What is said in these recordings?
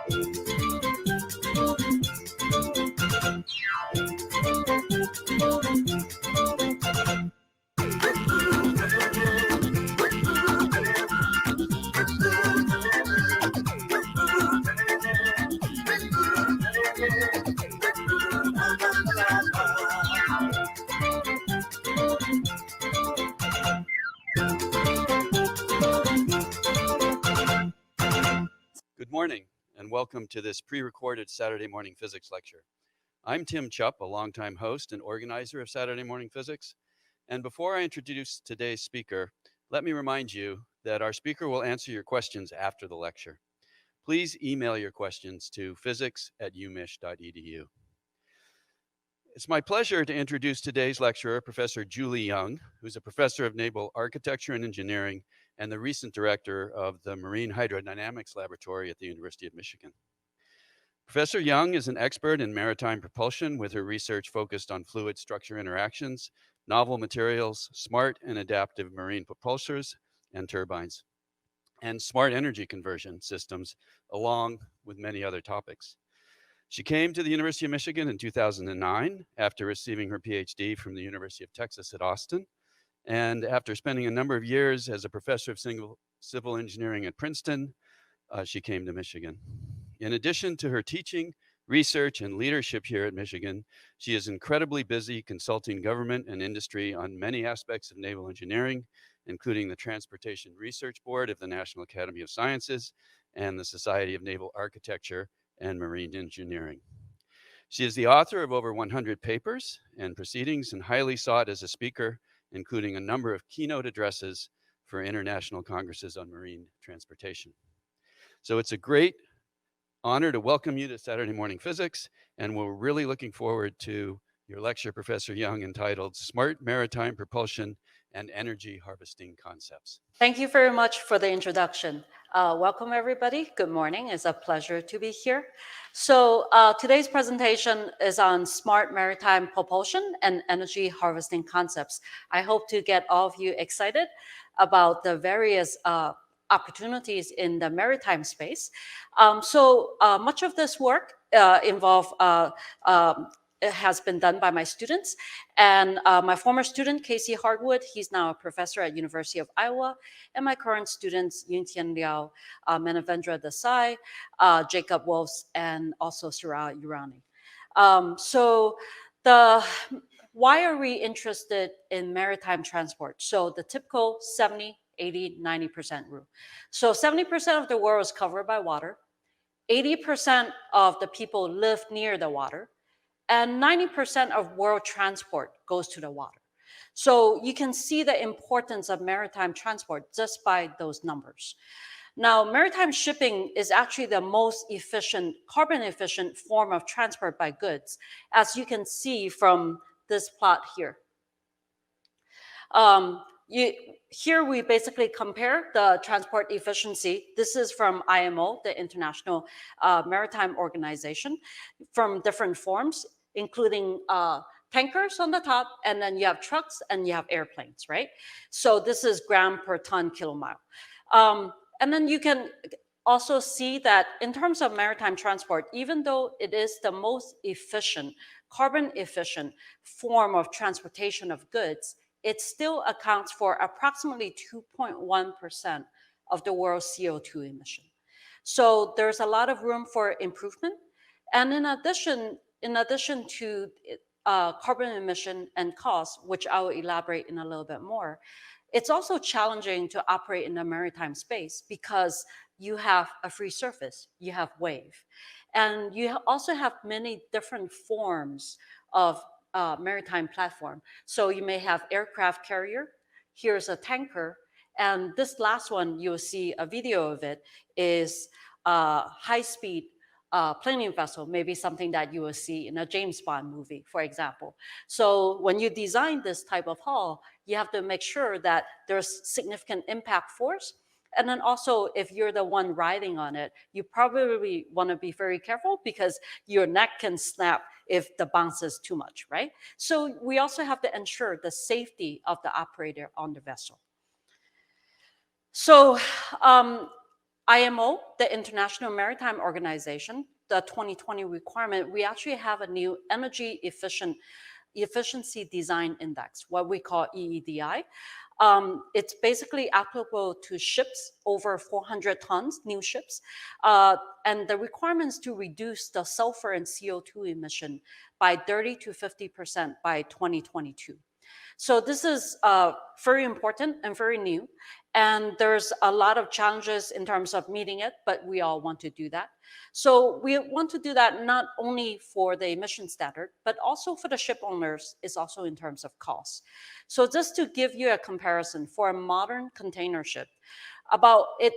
Good morning, and welcome to this pre-recorded Saturday Morning Physics lecture. I'm Tim Chupp, a longtime host and organizer of Saturday Morning Physics. And before I introduce today's speaker, let me remind you that our speaker will answer your questions after the lecture. Please email your questions to physics@umich.edu. It's my pleasure to introduce today's lecturer, Professor Julie Young, who's a professor of naval architecture and engineering and the recent director of the Marine Hydrodynamics Laboratory at the University of Michigan. Professor Young is an expert in maritime propulsion with her research focused on fluid structure interactions, novel materials, smart and adaptive marine propulsors and turbines, and smart energy conversion systems, along with many other topics. She came to the University of Michigan in 2009 after receiving her PhD from the University of Texas at Austin. And after spending a number of years as a professor of civil engineering at Princeton, she came to Michigan. In addition to her teaching, research, and leadership here at Michigan, she is incredibly busy consulting government and industry on many aspects of naval engineering, including the Transportation Research Board of the National Academy of Sciences and the Society of Naval Architecture and Marine Engineering. She is the author of over 100 papers and proceedings and highly sought as a speaker, including a number of keynote addresses for international congresses on marine transportation. So it's a great honor to welcome you to Saturday Morning Physics, and we're really looking forward to your lecture, Professor Young, entitled Smart Maritime Propulsion and Energy Harvesting Concepts. Thank you very much for the introduction. Welcome, everybody. Good morning. It's a pleasure to be here. So today's presentation is on smart maritime propulsion and energy harvesting concepts. I hope to get all of you excited about the various opportunities in the maritime space. Much of this work it has been done by my students. And my former student, Casey Hartwood, he's now a professor at University of Iowa. And my current students, Yuntian Liao, Manavendra Desai, Jacob Wolfs, and also Surya Urani. Why are we interested in maritime transport? So the typical 70, 80, 90% rule. So 70% of the world is covered by water. 80% of the people live near the water. And 90% of world transport goes to the water. So you can see the importance of maritime transport just by those numbers. Now, maritime shipping is actually the most efficient, carbon efficient form of transport by goods, as you can see from this plot here. Here we basically compare the transport efficiency. This is from IMO, the International Maritime Organization, from different forms, including tankers on the top, and then you have trucks and you have airplanes, right? So this is gram per ton kilomile. And then you can also see that in terms of maritime transport, even though it is the most efficient, carbon efficient form of transportation of goods, it still accounts for approximately 2.1% of the world's CO2 emission. So there's a lot of room for improvement. And in addition to carbon emission and cost, which I will elaborate in a little bit more, it's also challenging to operate in the maritime space because you have a free surface, you have wave. And you also have many different forms of maritime platform. So you may have aircraft carrier, here's a tanker, and this last one, you'll see a video of it, is a high-speed planing vessel, maybe something that you will see in a James Bond movie, for example. So when you design this type of hull, you have to make sure that there's significant impact force. And then also, if you're the one riding on it, you probably want to be very careful because your neck can snap if the bounce is too much, right? So we also have to ensure the safety of the operator on the vessel. So IMO, the International Maritime Organization, the 2020 requirement, we actually have a new energy efficiency design index, what we call EEDI. It's basically applicable to ships over 400 tons, new ships, and the requirements to reduce the sulfur and CO2 emission by 30 to 50% by 2022. So this is very important and very new. And there's a lot of challenges in terms of meeting it, but we all want to do that. So we want to do that not only for the emission standard, but also for the ship owners, is also in terms of cost. So just to give you a comparison, for a modern container ship, it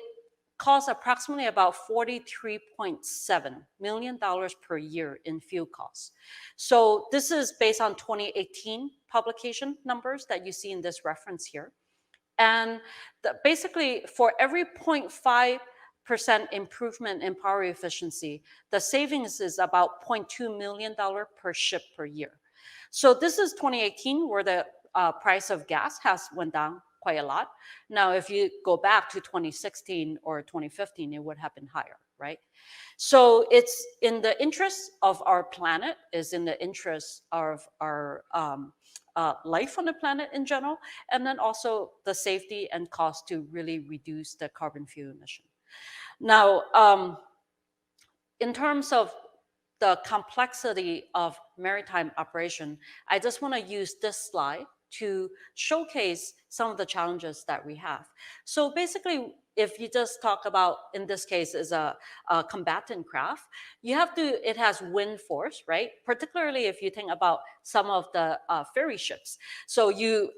costs approximately about $43.7 million per year in fuel costs. So this is based on 2018 publication numbers that you see in this reference here. And basically, for every 0.5% improvement in power efficiency, the savings is about $0.2 million per ship per year. So this is 2018, where the price of gas has went down quite a lot. Now, if you go back to 2016 or 2015, it would have been higher, right? So it's in the interest of our planet, is in the interest of our life on the planet in general, and then also the safety and cost to really reduce the carbon fuel emission. Now, in terms of the complexity of maritime operation, I just want to use this slide to showcase some of the challenges that we have. So basically, if you just talk about, in this case, is a combatant craft, it has wind force, right? Particularly if you think about some of the ferry ships. So you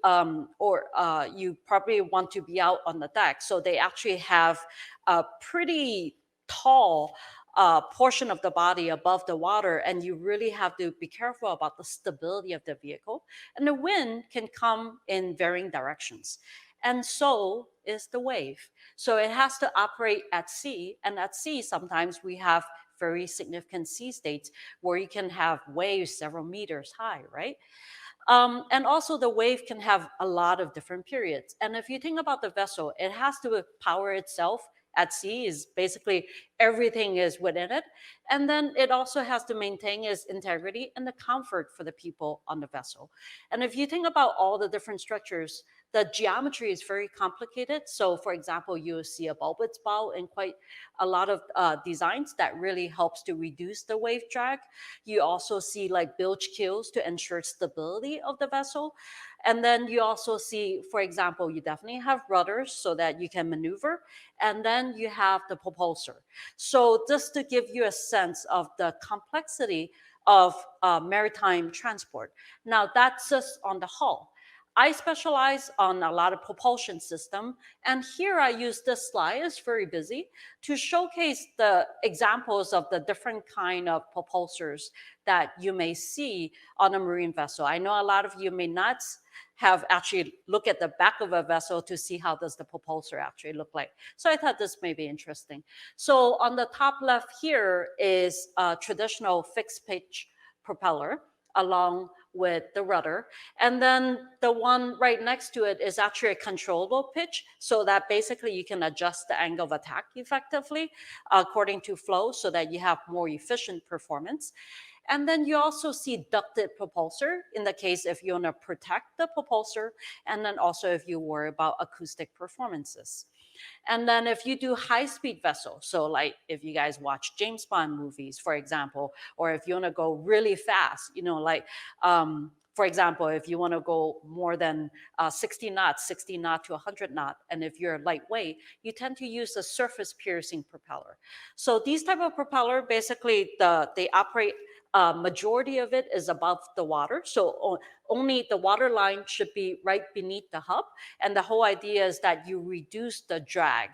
probably want to be out on the deck. So they actually have a pretty tall portion of the body above the water, and you really have to be careful about the stability of the vehicle. And the wind can come in varying directions. And so is the wave. So it has to operate at sea, and at sea, sometimes we have very significant sea states where you can have waves several meters high, right? And also the wave can have a lot of different periods. And if you think about the vessel, it has to power itself at sea, is basically everything is within it. And then it also has to maintain its integrity and the comfort for the people on the vessel. And if you think about all the different structures, the geometry is very complicated. So for example, you see a bulbous bow in quite a lot of designs that really helps to reduce the wave drag. You also see like bilge keels to ensure stability of the vessel. And then you also see, for example, you definitely have rudders so that you can maneuver. And then you have the propulsor. So just to give you a sense of the complexity of maritime transport. Now that's just on the hull. I specialize on a lot of propulsion system, and here I use this slide, it's very busy, to showcase the examples of the different kind of propulsors that you may see on a marine vessel. I know a lot of you may not have actually looked at the back of a vessel to see how does the propulsor actually look like. So I thought this may be interesting. So on the top left here is a traditional fixed pitch propeller along with the rudder. And then the one right next to it is actually a controllable pitch, so that basically you can adjust the angle of attack effectively according to flow so that you have more efficient performance. And then you also see ducted propulsor in the case if you want to protect the propulsor, and then also if you worry about acoustic performances. And then if you do high-speed vessels, so like if you guys watch James Bond movies, for example, or if you want to go really fast, for example, if you want to go more than 60 knots to 100 knots, and if you're lightweight, you tend to use a surface piercing propeller. So these type of propeller, basically they operate, majority of it is above the water. So only the water line should be right beneath the hub. And the whole idea is that you reduce the drag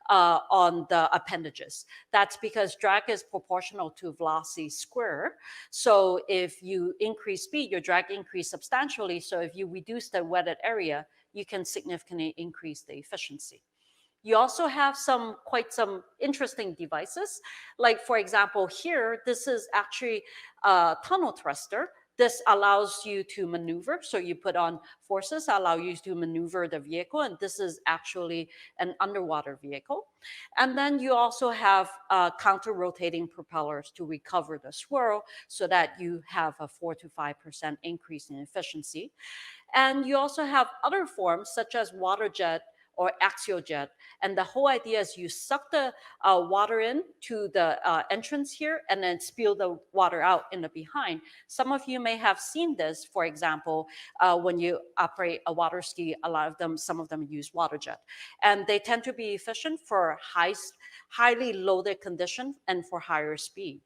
on the appendages. That's because drag is proportional to velocity square. So if you increase speed, your drag increase substantially. So if you reduce the wetted area, you can significantly increase the efficiency. You also have quite some interesting devices. Like for example, here, this is actually a tunnel thruster This allows you to maneuver. So you put on forces that allow you to maneuver the vehicle. And this is actually an underwater vehicle. And then you also have counter-rotating propellers to recover the swirl so that you have a 4 to 5% increase in efficiency. And you also have other forms such as water jet or axial jet. And the whole idea is you suck the water in to the entrance here and then spill the water out in the behind. Some of you may have seen this, for example, when you operate a water ski, a lot of them, some of them use water jet. And they tend to be efficient for highly loaded conditions and for higher speed.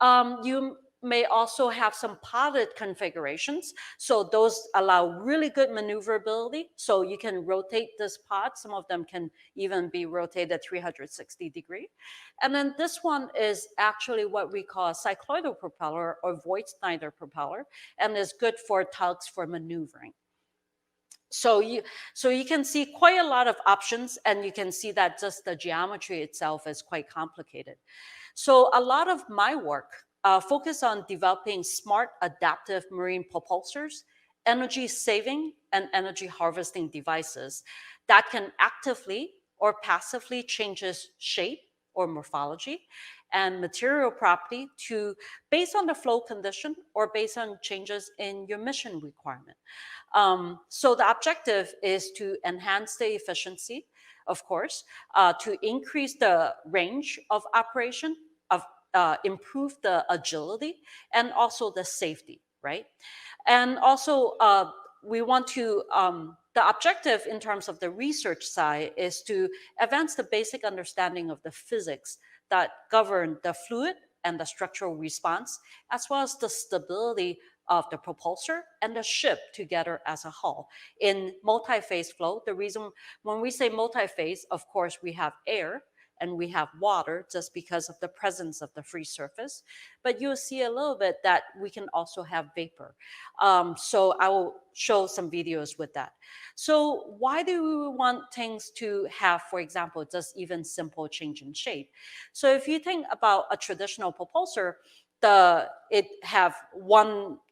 You may also have some podded configurations. So those allow really good maneuverability. So you can rotate this pod. Some of them can even be rotated 360 degree. And then this one is actually what we call a cycloidal propeller or Voigt-Snyder propeller, and is good for tugs for maneuvering. So you can see quite a lot of options, and you can see that just the geometry itself is quite complicated. So a lot of my work focus on developing smart adaptive marine propulsors, energy saving and energy harvesting devices that can actively or passively change its shape or morphology and material property to based on the flow condition or based on changes in your mission requirement. So the objective is to enhance the efficiency, of course, to increase the range of operation, of improve the agility, and also the safety, right? And also, we want to, the objective in terms of the research side is to advance the basic understanding of the physics that govern the fluid and the structural response, as well as the stability of the propulsor and the ship together as a whole. In multi-phase flow, the reason when we say multi-phase, of course, we have air and we have water just because of the presence of the free surface. But you'll see a little bit that we can also have vapor. So I will show some videos with that. So why do we want things to have, for example, just even simple change in shape? So if you think about a traditional propulsor,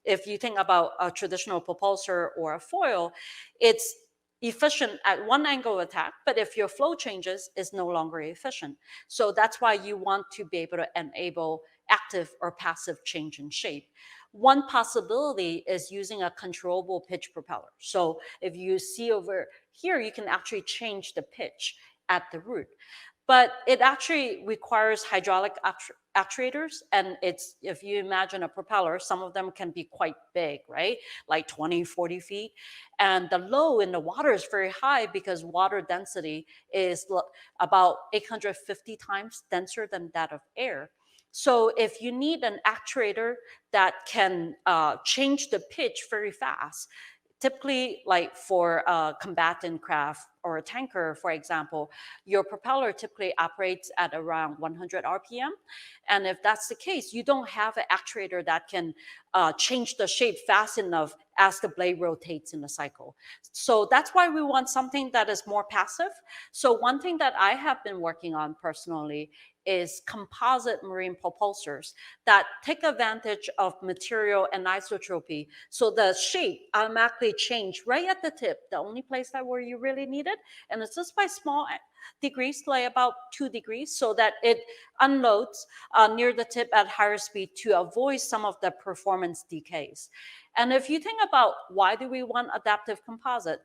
if you think about a traditional propulsor or a foil, it's efficient at one angle of attack, but if your flow changes, it's no longer efficient. So that's why you want to be able to enable active or passive change in shape. One possibility is using a controllable pitch propeller. So if you see over here, you can actually change the pitch at the root. But it actually requires hydraulic actuators, and it's, if you imagine a propeller, some of them can be quite big, right? Like 20, 40 feet. And the load in the water is very high because water density is about 850 times denser than that of air. So if you need an actuator that can change the pitch very fast, typically like for a combatant craft or a tanker, for example, your propeller typically operates at around 100 RPM. And if that's the case, you don't have an actuator that can change the shape fast enough as the blade rotates in the cycle. So that's why we want something that is more passive. So one thing that I have been working on personally is composite marine propulsors that take advantage of material anisotropy. So the shape automatically change right at the tip, the only place that where you really need it. And it's just by small degrees, like about 2 degrees, so that it unloads near the tip at higher speed to avoid some of the performance decays. And if you think about why do we want adaptive composite,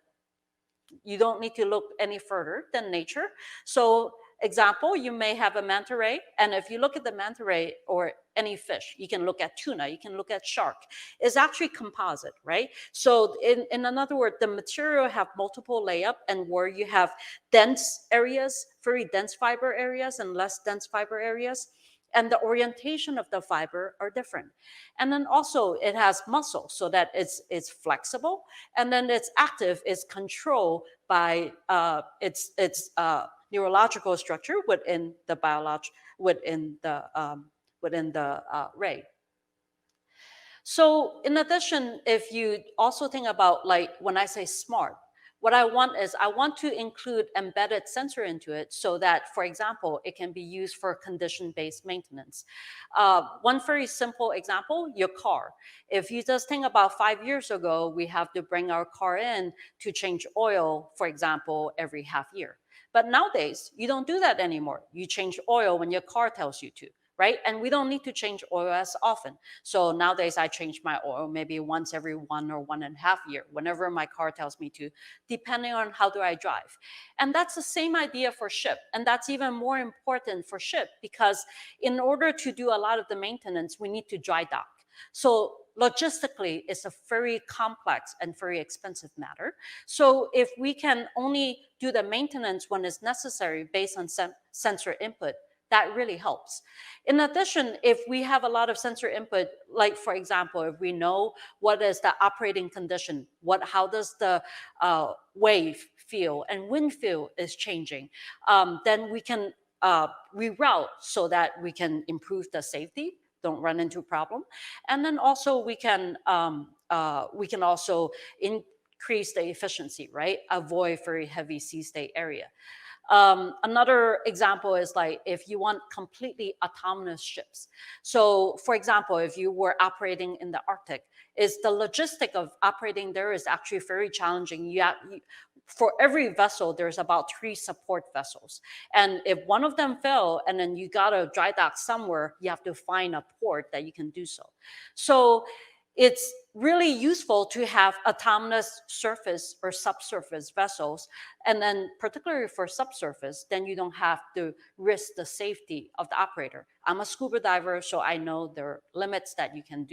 you don't need to look any further than nature. So example, you may have a manta ray, and if you look at the manta ray or any fish, you can look at tuna, you can look at shark, it's actually composite, right? So in another word, the material have multiple layup, and where you have dense areas, very dense fiber areas and less dense fiber areas, and the orientation of the fiber are different. And then also it has muscle so that it's flexible, and then it's active, it's controlled by its neurological structure within the ray. So in addition, if you also think about, like when I say smart, What I want is I want to include embedded sensor into it so that, for example, it can be used for condition-based maintenance. One very simple example, your car. If you just think about 5 years ago, we have to bring our car in to change oil, for example, every half year. But nowadays, you don't do that anymore. You change oil when your car tells you to, right? And we don't need to change oil as often. So nowadays, I change my oil maybe once every 1 or 1.5 years, whenever my car tells me to, depending on how do I drive. And that's the same idea for ship. And that's even more important for ship because in order to do a lot of the maintenance, we need to dry dock. So logistically, it's a very complex and very expensive matter. So if we can only do the maintenance when it's necessary based on sensor input, that really helps. In addition, if we have a lot of sensor input, like for example, if we know what is the operating condition, how does the wave feel and wind feel is changing, then we can reroute so that we can improve the safety, don't run into problem, and then also we can also increase the efficiency, right? Avoid very heavy sea state area. Another example is like if you want completely autonomous ships. So for example, if you were operating in the Arctic, is the logistic of operating there is actually very challenging. For every vessel, there's about 3 support vessels. And if one of them fell and then you got to dry dock somewhere, you have to find a port that you can do so. So it's really useful to have autonomous surface or subsurface vessels. And then particularly for subsurface, then you don't have to risk the safety of the operator. I'm a scuba diver, so I know there are limits that you can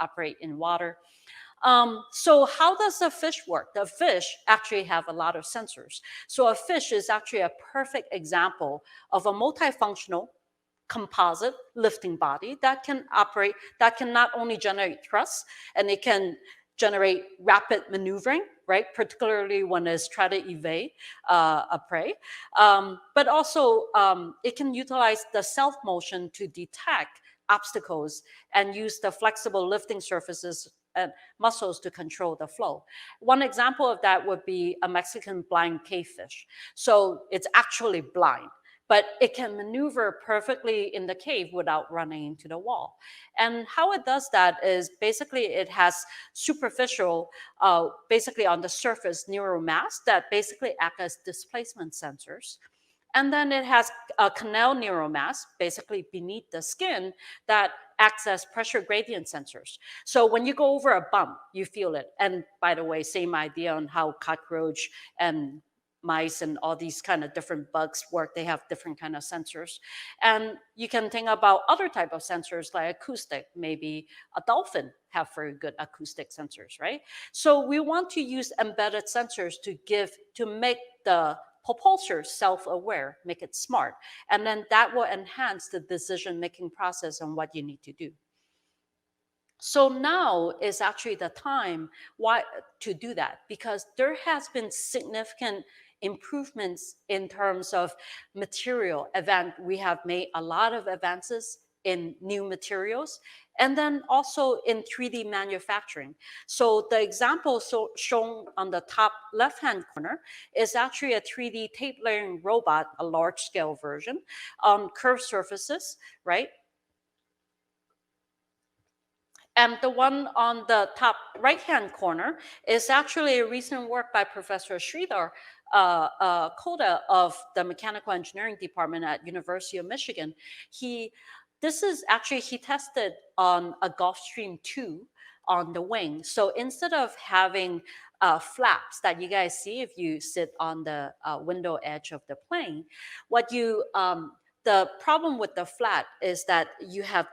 operate in water. So how does the fish work? The fish actually have a lot of sensors. So a fish is actually a perfect example of a multifunctional composite lifting body that can operate, that can not only generate thrust, and it can generate rapid maneuvering, right? Particularly when it's trying to evade a prey. But also it can utilize the self motion to detect obstacles and use the flexible lifting surfaces and muscles to control the flow. One example of that would be a Mexican blind cavefish. So it's actually blind, but it can maneuver perfectly in the cave without running into the wall. And how it does that is basically it has superficial, basically on the surface, neural mass that basically act as displacement sensors. And then it has a canal neural mass, basically beneath the skin, that acts as pressure gradient sensors. So when you go over a bump, you feel it. And by the way, same idea on how cockroach and mice and all these kind of different bugs work. They have different kind of sensors. And you can think about other type of sensors like acoustic. Maybe a dolphin have very good acoustic sensors, right? So we want to use embedded sensors to make the propulsor self-aware, make it smart. And then that will enhance the decision-making process on what you need to do. So now is actually the time to do that, because there has been significant improvements in terms of material. We have made a lot of advances in new materials, and then also in 3D manufacturing. So the example shown on the top left-hand corner is actually a 3D tape layering robot, a large-scale version on curved surfaces, right? And the one on the top right-hand corner is actually a recent work by Professor Sridhar Koda of the Mechanical Engineering Department at University of Michigan. He tested on a Gulfstream II on the wing. So instead of having flaps that you guys see if you sit on the window edge of the plane, the problem with the flat is that you have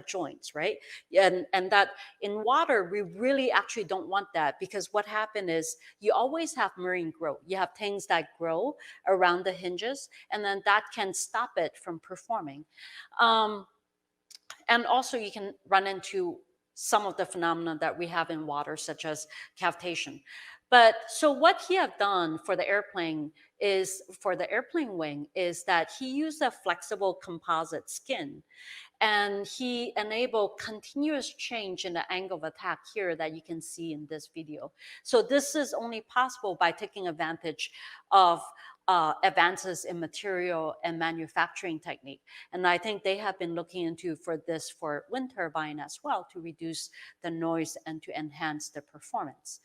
joints, right? And that in water, we really actually don't want that, because what happened is you always have marine growth. You have things that grow around the hinges, and then that can stop it from performing. And also you can run into some of the phenomena that we have in water, such as cavitation. But so what he have done for the airplane is for the airplane wing is that he used a flexible composite skin, and he enabled continuous change in the angle of attack here that you can see in this video. So this is only possible by taking advantage of advances in material and manufacturing technique. And I think they have been looking into for this for wind turbine as well, to reduce the noise and to enhance the performance.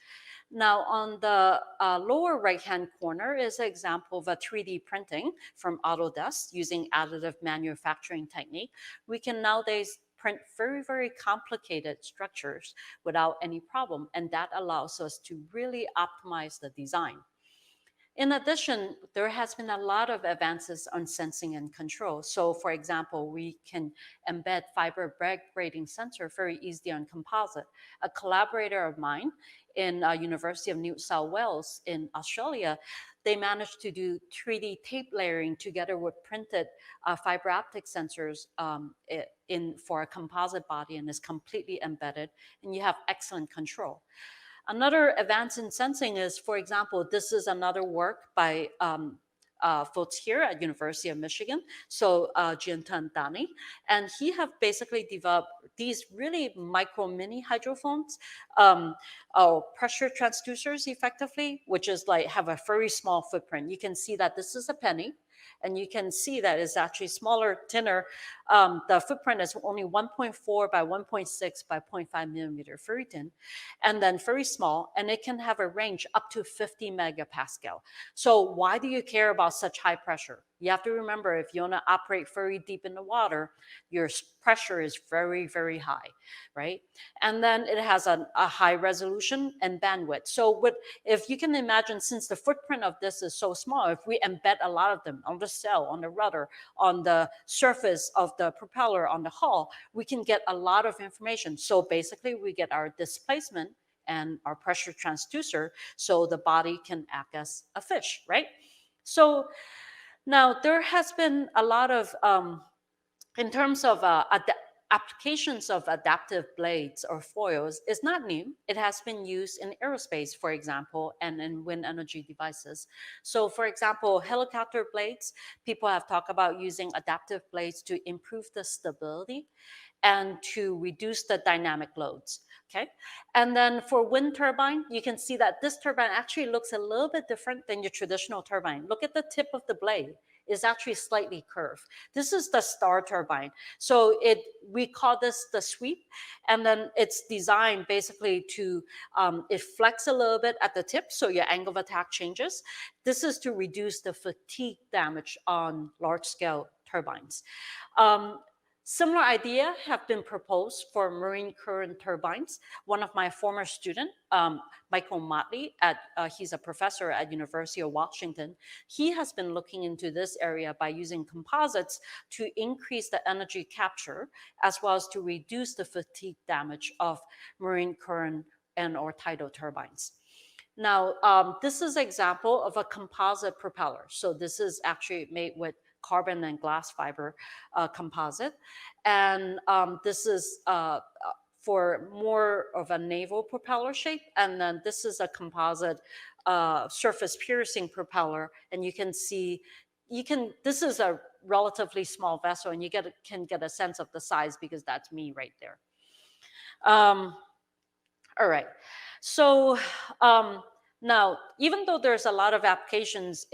Now, on the lower right-hand corner is an example of a 3D printing from Autodesk using additive manufacturing technique. We can nowadays print very, very complicated structures without any problem, and that allows us to really optimize the design. In addition, there has been a lot of advances on sensing and control. So for example, we can embed fiber braiding sensor very easily on composite. A collaborator of mine in University of New South Wales in Australia, they managed to do 3D tape layering together with printed fiber optic sensors for a composite body, and is completely embedded, and you have excellent control. Another advance in sensing is, for example, this is another work by folks here at University of Michigan, so Giantan Dani, and he have basically developed these really micro mini hydrophones, pressure transducers effectively, which is like have a very small footprint. You can see that this is a penny, and you can see that it's actually smaller, thinner. The footprint is only 1.4 by 1.6 by 0.5 millimeter, very thin, and then very small, and it can have a range up to 50 megapascal. So why do you care about such high pressure? You have to remember, if you want to operate very deep in the water, your pressure is very, very high, right? And then it has a high resolution and bandwidth. So if you can imagine, since the footprint of this is so small, if we embed a lot of them on the cell, on the rudder, on the surface of the propeller, on the hull, we can get a lot of information. So basically, we get our displacement and our pressure transducer, so the body can act as a fish, right? So now there has been a lot of, in terms of applications of adaptive blades or foils, is not new. It has been used in aerospace, for example, and in wind energy devices. So for example, helicopter blades, people have talked about using adaptive blades to improve the stability and to reduce the dynamic loads, okay? And then for wind turbine, you can see that this turbine actually looks a little bit different than your traditional turbine. Look at the tip of the blade. Is actually slightly curved. This is the star turbine. So we call this the sweep, and then it's designed basically to, it flex a little bit at the tip, so your angle of attack changes. This is to reduce the fatigue damage on large scale turbines. Similar idea have been proposed for marine current turbines. One of my former students, Michael Motley, he's a professor at University of Washington. He has been looking into this area by using composites to increase the energy capture, as well as to reduce the fatigue damage of marine current and or tidal turbines. Now, this is an example of a composite propeller. So this is actually made with carbon and glass fiber composite. And this is for more of a naval propeller shape. And then this is a composite surface piercing propeller. And you can see, this is a relatively small vessel, and you can get a sense of the size because that's me right there. All right. So now, even though there's a lot of applications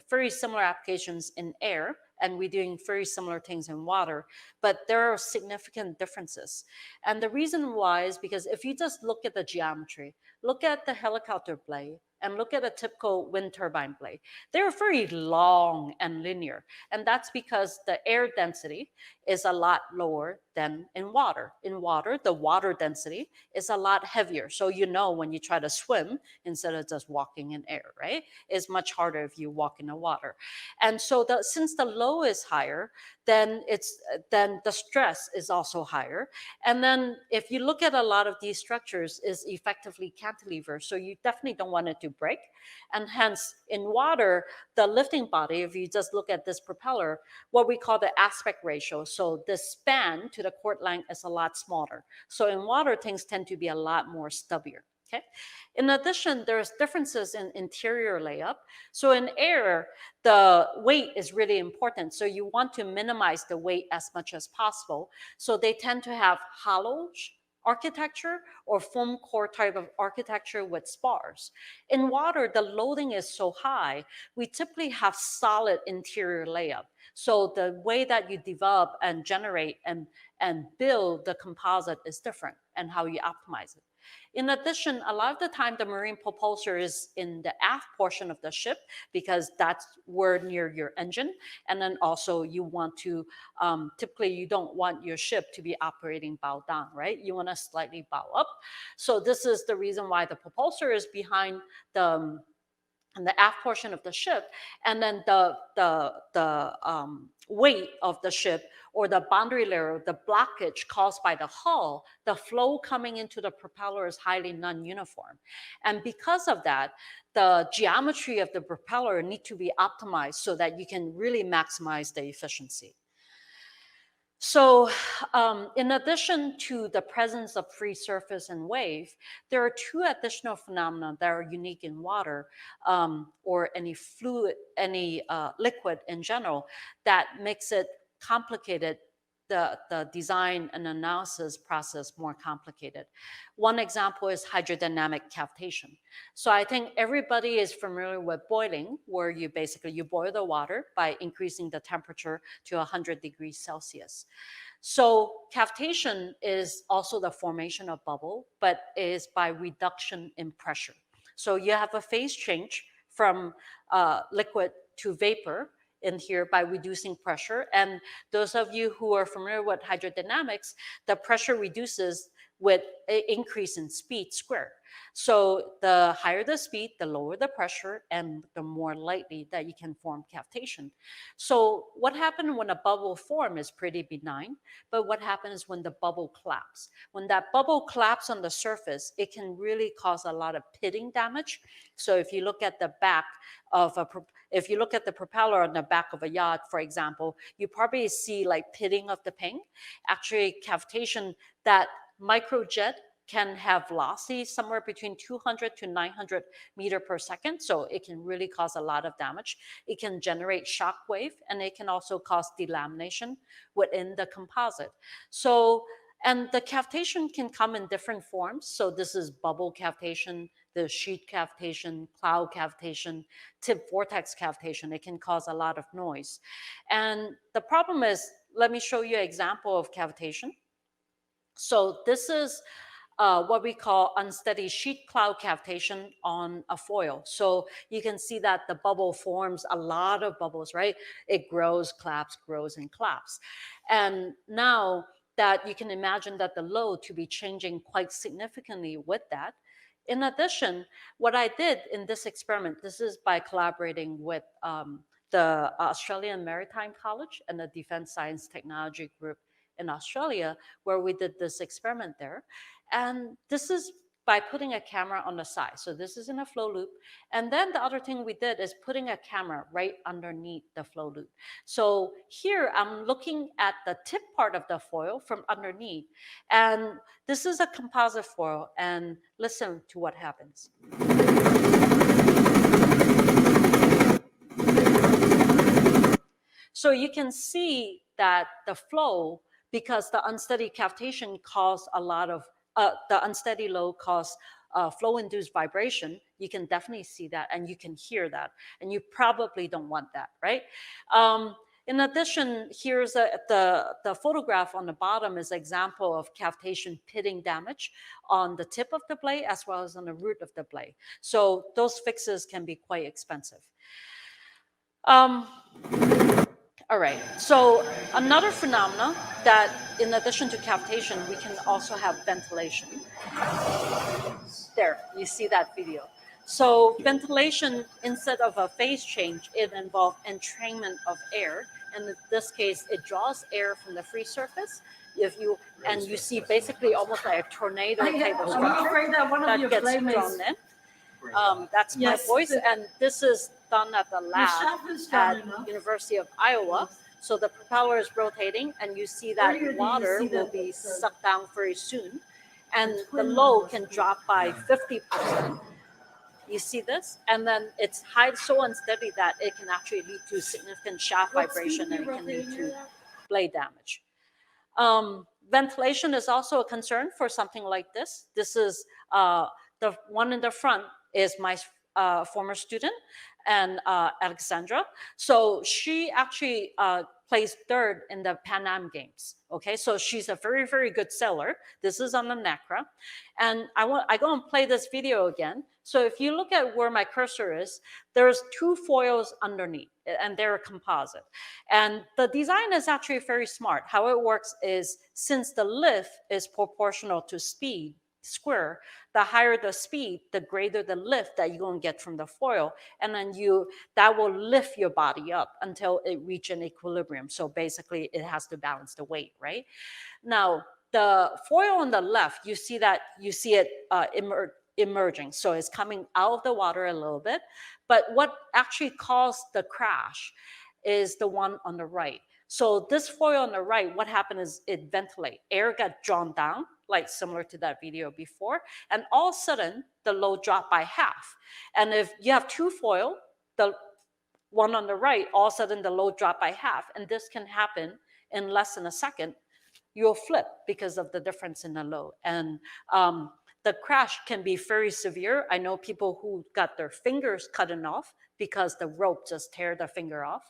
very similar applications in air, and we're doing very similar things in water, but there are significant differences. And the reason why is because if you just look at the geometry, look at the helicopter blade, and look at a typical wind turbine blade. They're very long and linear. And that's because the air density is a lot lower than in water. In water, the water density is a lot heavier. So you know when you try to swim instead of just walking in air, right? It's much harder if you walk in the water. And so since the low is higher, then the stress is also higher. And then if you look at a lot of these structures, is effectively cantilever. So you definitely don't want it to break. And hence in water, the lifting body, if you just look at this propeller, what we call the aspect ratio. So the span to the chord length is a lot smaller. So in water, things tend to be a lot more stubbier. Okay. In addition, there's differences in interior layup. So in air, the weight is really important. So you want to minimize the weight as much as possible. So they tend to have hollow architecture or foam core type of architecture with spars. In water, the loading is so high, we typically have solid interior layup. So the way that you develop and generate and build the composite is different and how you optimize it. In addition, a lot of the time the marine propulsor is in the aft portion of the ship because that's where near your engine. And then also you want to, typically you don't want your ship to be operating bow down, right? You want to slightly bow up. So this is the reason why the propulsor is behind the and the aft portion of the ship, and then the weight of the ship or the boundary layer, the blockage caused by the hull, the flow coming into the propeller is highly non-uniform. And because of that, the geometry of the propeller need to be optimized so that you can really maximize the efficiency. So in addition to the presence of free surface and wave, there are two additional phenomena that are unique in water or any fluid, any liquid in general that makes it complicated, the design and analysis process more complicated. One example is hydrodynamic cavitation. So I think everybody is familiar with boiling, where you boil the water by increasing the temperature to 100 degrees Celsius. So cavitation is also the formation of bubble, but is by reduction in pressure. So you have a phase change from liquid to vapor in here by reducing pressure. And those of you who are familiar with hydrodynamics, the pressure reduces with an increase in speed squared. So the higher the speed, the lower the pressure, and the more likely that you can form cavitation. So what happens when a bubble form is pretty benign, but what happens when the bubble collapses? When that bubble collapses on the surface, it can really cause a lot of pitting damage. So if you look at the back of if you look at the propeller on the back of a yacht, for example, you probably see like pitting of the paint. Actually, cavitation, that microjet can have velocity somewhere between 200 to 900 meter per second. So it can really cause a lot of damage. It can generate shock wave, and it can also cause delamination within the composite. So, and the cavitation can come in different forms. So this is bubble cavitation, the sheet cavitation, cloud cavitation, tip vortex cavitation. It can cause a lot of noise. And the problem is, let me show you an example of cavitation. So this is what we call unsteady sheet cloud cavitation on a foil. So you can see that the bubble forms a lot of bubbles, right? It grows, collapses, grows, and collapses. And now that you can imagine that the load to be changing quite significantly with that. In addition, what I did in this experiment, this is by collaborating with the Australian Maritime College and the Defense Science Technology Group in Australia, where we did this experiment there. And this is by putting a camera on the side. So this is in a flow loop. And then the other thing we did is putting a camera right underneath the flow loop. So here I'm looking at the tip part of the foil from underneath. And this is a composite foil, and listen to what happens. So you can see that the flow, because the unsteady cavitation caused a lot of, the unsteady load caused flow-induced vibration. You can definitely see that, and you can hear that, and you probably don't want that, right? In addition, here's the photograph on the bottom is an example of cavitation pitting damage on the tip of the blade as well as on the root of the blade. So those fixes can be quite expensive. All right, so another phenomena that in addition to cavitation, we can also have ventilation. There, you see that video. So ventilation, instead of a phase change, it involves entrainment of air. And in this case, it draws air from the free surface. And you see basically almost like a tornado type of structure that gets drawn in. That's my voice, and this is done at the lab at University of Iowa. So the propeller is rotating, and you see that water will be sucked down very soon. and the load can drop by 50%. You see this? And then it's high so unsteady that it can actually lead to significant shaft vibration and it can lead to blade damage. Ventilation is also a concern for something like this. This is the one in the front is my former student, and Alexandra. So she actually placed third in the Pan Am Games. Okay, so she's a very, very good sailor. This is on the NACRA. And I go and play this video again. So if you look at where my cursor is, there's two foils underneath, and they're a composite. And the design is actually very smart. How it works is, since the lift is proportional to speed square, the higher the speed, the greater the lift that you're going to get from the foil. And then that will lift your body up until it reaches an equilibrium. So basically it has to balance the weight, right? Now, the foil on the left, you see it emerging. So it's coming out of the water a little bit. But what actually caused the crash is the one on the right. So this foil on the right, what happened is it ventilated. Air got drawn down, like similar to that video before. And all of a sudden, the load dropped by half. And if you have two foil, the one on the right, all of a sudden the load dropped by half. And this can happen in less than a second. You'll flip because of the difference in the load. And the crash can be very severe. I know people who got their fingers cut off because the rope just tear the finger off.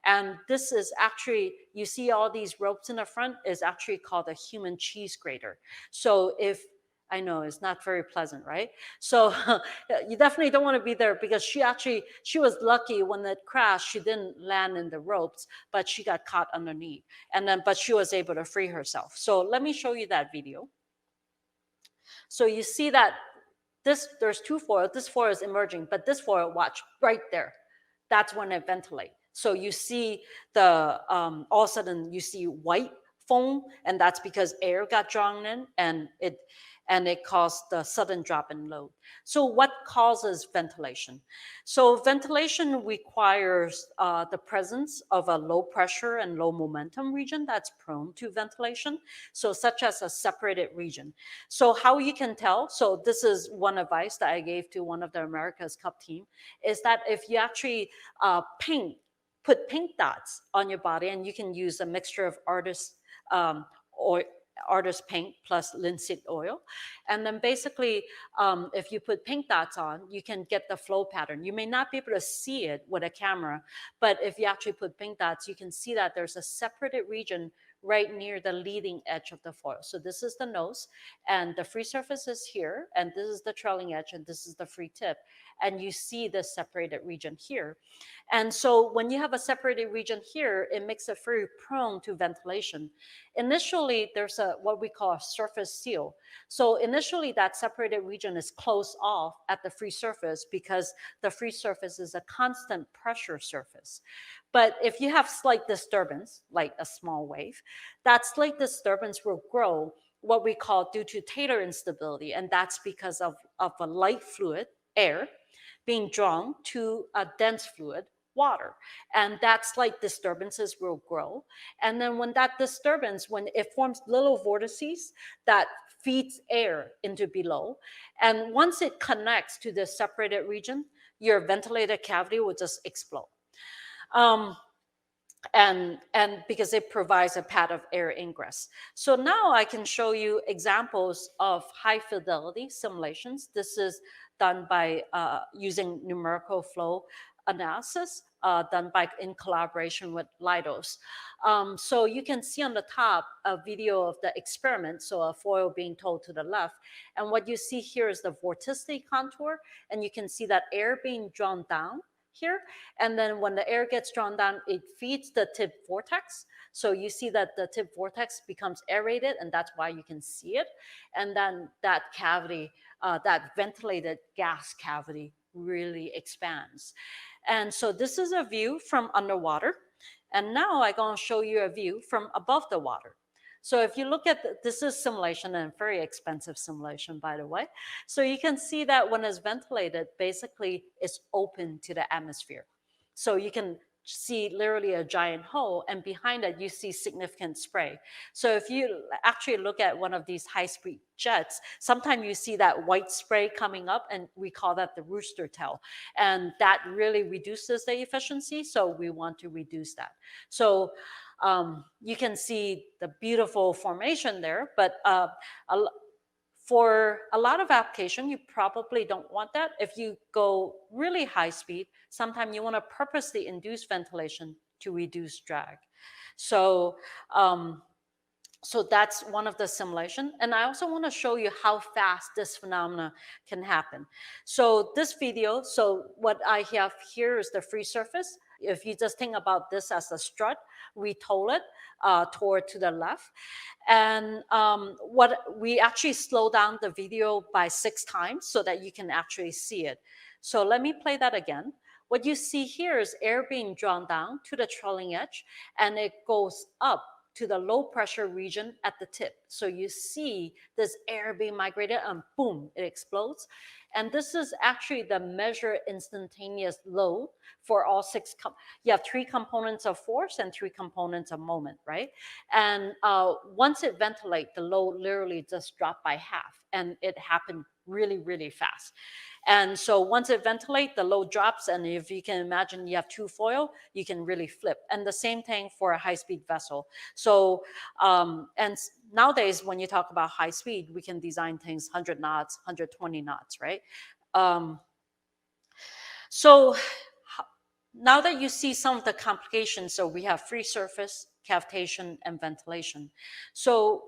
And this is actually, you see all these ropes in the front, is actually called a human cheese grater. So I know it's not very pleasant, right? So you definitely don't want to be there, because she was lucky when it crashed, she didn't land in the ropes, but she got caught underneath. But she was able to free herself. So let me show you that video. So you see that there's two foils. This foil is emerging, but this foil, watch, right there. That's when it ventilates. So you see all of a sudden you see white foam, and that's because air got drawn in, and it caused the sudden drop in load. So what causes ventilation? So ventilation requires the presence of a low pressure and low momentum region that's prone to ventilation, so such as a separated region. So how you can tell, so this is one advice that I gave to one of the America's Cup team, is that if you actually put paint dots on your body, and you can use a mixture of artist paint plus linseed oil. And then basically, if you put paint dots on, you can get the flow pattern. You may not be able to see it with a camera, but if you actually put paint dots, you can see that there's a separated region right near the leading edge of the foil. So this is the nose, and the free surface is here, and this is the trailing edge, and this is the free tip. And you see the separated region here. And so when you have a separated region here, it makes it very prone to ventilation. Initially, there's what we call a surface seal. So initially, that separated region is closed off at the free surface, because the free surface is a constant pressure surface. But if you have slight disturbance, like a small wave, that slight disturbance will grow, what we call, due to Taylor instability. And that's because of a light fluid, air, being drawn to a dense fluid, water. And that slight disturbances will grow. And then when that disturbance, when it forms little vortices that feeds air into below, and once it connects to the separated region, your ventilated cavity will just explode. And because it provides a path of air ingress. So now I can show you examples of high fidelity simulations. This is done by using numerical flow analysis, done in collaboration with Leidos. So you can see on the top a video of the experiment, so a foil being towed to the left. And what you see here is the vorticity contour, and you can see that air being drawn down here. And then when the air gets drawn down, it feeds the tip vortex. So you see that the tip vortex becomes aerated, and that's why you can see it. And then that cavity, that ventilated gas cavity, really expands. And so this is a view from underwater. And now I'm going to show you a view from above the water. So if you look at this is simulation, and very expensive simulation, by the way. So you can see that when it's ventilated, basically it's open to the atmosphere. So you can see literally a giant hole, and behind it you see significant spray. So if you actually look at one of these high-speed jets, sometimes you see that white spray coming up, and we call that the rooster tail. And that really reduces the efficiency, so we want to reduce that. So you can see the beautiful formation there, but for a lot of application, you probably don't want that. If you go really high speed, sometimes you want to purposely induce ventilation to reduce drag. So, so that's one of the simulation. And I also want to show you how fast this phenomena can happen. So this video, so what I have here is the free surface. If you just think about this as a strut, we toll it toward to the left. And what we actually slow down the video by 6 times so that you can actually see it. So let me play that again. What you see here is air being drawn down to the trailing edge, and it goes up to the low pressure region at the tip. So you see this air being migrated and boom, it explodes. And this is actually the measured instantaneous load for all 6. You have 3 components of force and 3 components of moment, right? And once it ventilates, the load literally just dropped by half, and it happened really, really fast. And so once it ventilates, the load drops, and if you can imagine you have 2 foil, you can really flip. And the same thing for a high-speed vessel. So, and nowadays, when you talk about high speed, we can design things 100 knots, 120 knots, right? So now that you see some of the complications, so we have free surface, cavitation, and ventilation. So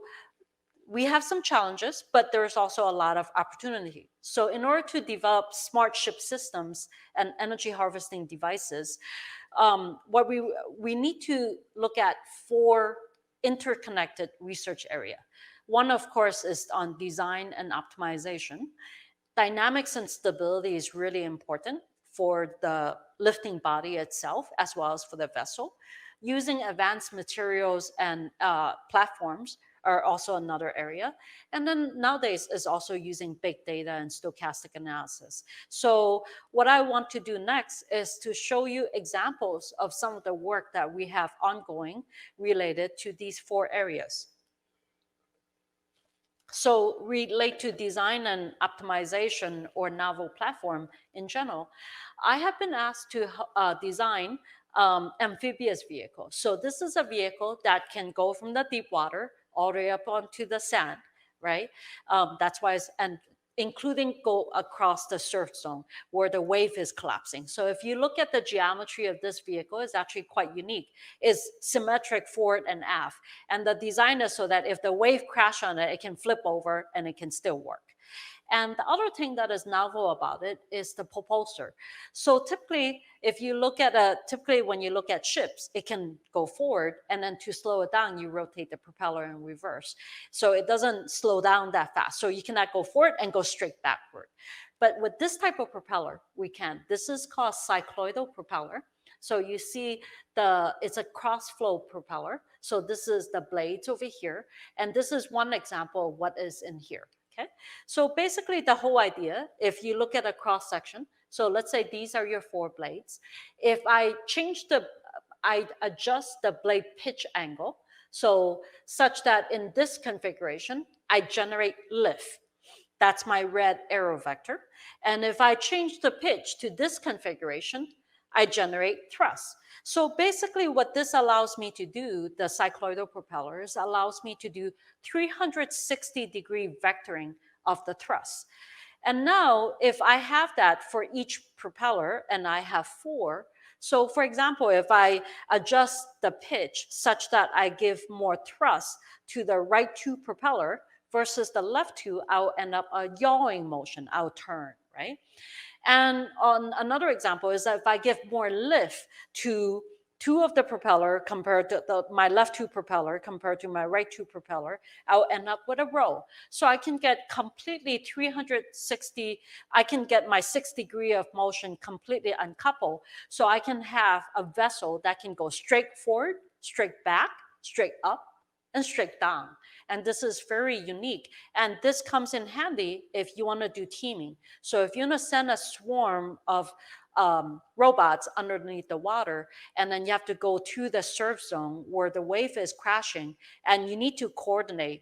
we have some challenges, but there's also a lot of opportunity. So in order to develop smart ship systems and energy harvesting devices, what we need to look at 4 interconnected research area. One, of course, is on design and optimization. Dynamics and stability is really important for the lifting body itself, as well as for the vessel. Using advanced materials and platforms are also another area. And then nowadays is also using big data and stochastic analysis. So what I want to do next is to show you examples of some of the work that we have ongoing related to these 4 areas. So relate to design and optimization or novel platform in general. I have been asked to design amphibious vehicle. So this is a vehicle that can go from the deep water all the way up onto the sand, right? That's why and including go across the surf zone where the wave is collapsing. So if you look at the geometry of this vehicle, it's actually quite unique. It's symmetric forward and aft. And the design is so that if the wave crash on it, it can flip over and it can still work. And the other thing that is novel about it is the propulsor. So typically, if you look at typically when you look at ships, it can go forward, and then to slow it down, you rotate the propeller in reverse. So it doesn't slow down that fast. So you cannot go forward and go straight backward. But with this type of propeller, we can. This is called cycloidal propeller. So you see it's a cross-flow propeller. So this is the blades over here. And this is one example of what is in here. Okay, so basically the whole idea, if you look at a cross section, so let's say these are your 4 blades. If I adjust the blade pitch angle, so such that in this configuration, I generate lift. That's my red arrow vector. And if I change the pitch to this configuration, I generate thrust. So basically what this allows me to do, the cycloidal propellers, allows me to do 360-degree vectoring of the thrust. And now if I have that for each propeller, and I have 4, so for example, if I adjust the pitch such that I give more thrust to the right 2 propeller versus the left 2, I'll end up a yawing motion, I'll turn, right? And on another example is that if I give more lift to 2 of the propeller compared to my left 2 propeller compared to my right 2 propeller, I'll end up with a roll. So I can get completely 360, I can get my 6 degree of motion completely uncoupled. So I can have a vessel that can go straight forward, straight back, straight up, and straight down. And this is very unique. And this comes in handy if you want to do teaming. So if you want to send a swarm of robots underneath the water, and then you have to go to the surf zone where the wave is crashing, and you need to coordinate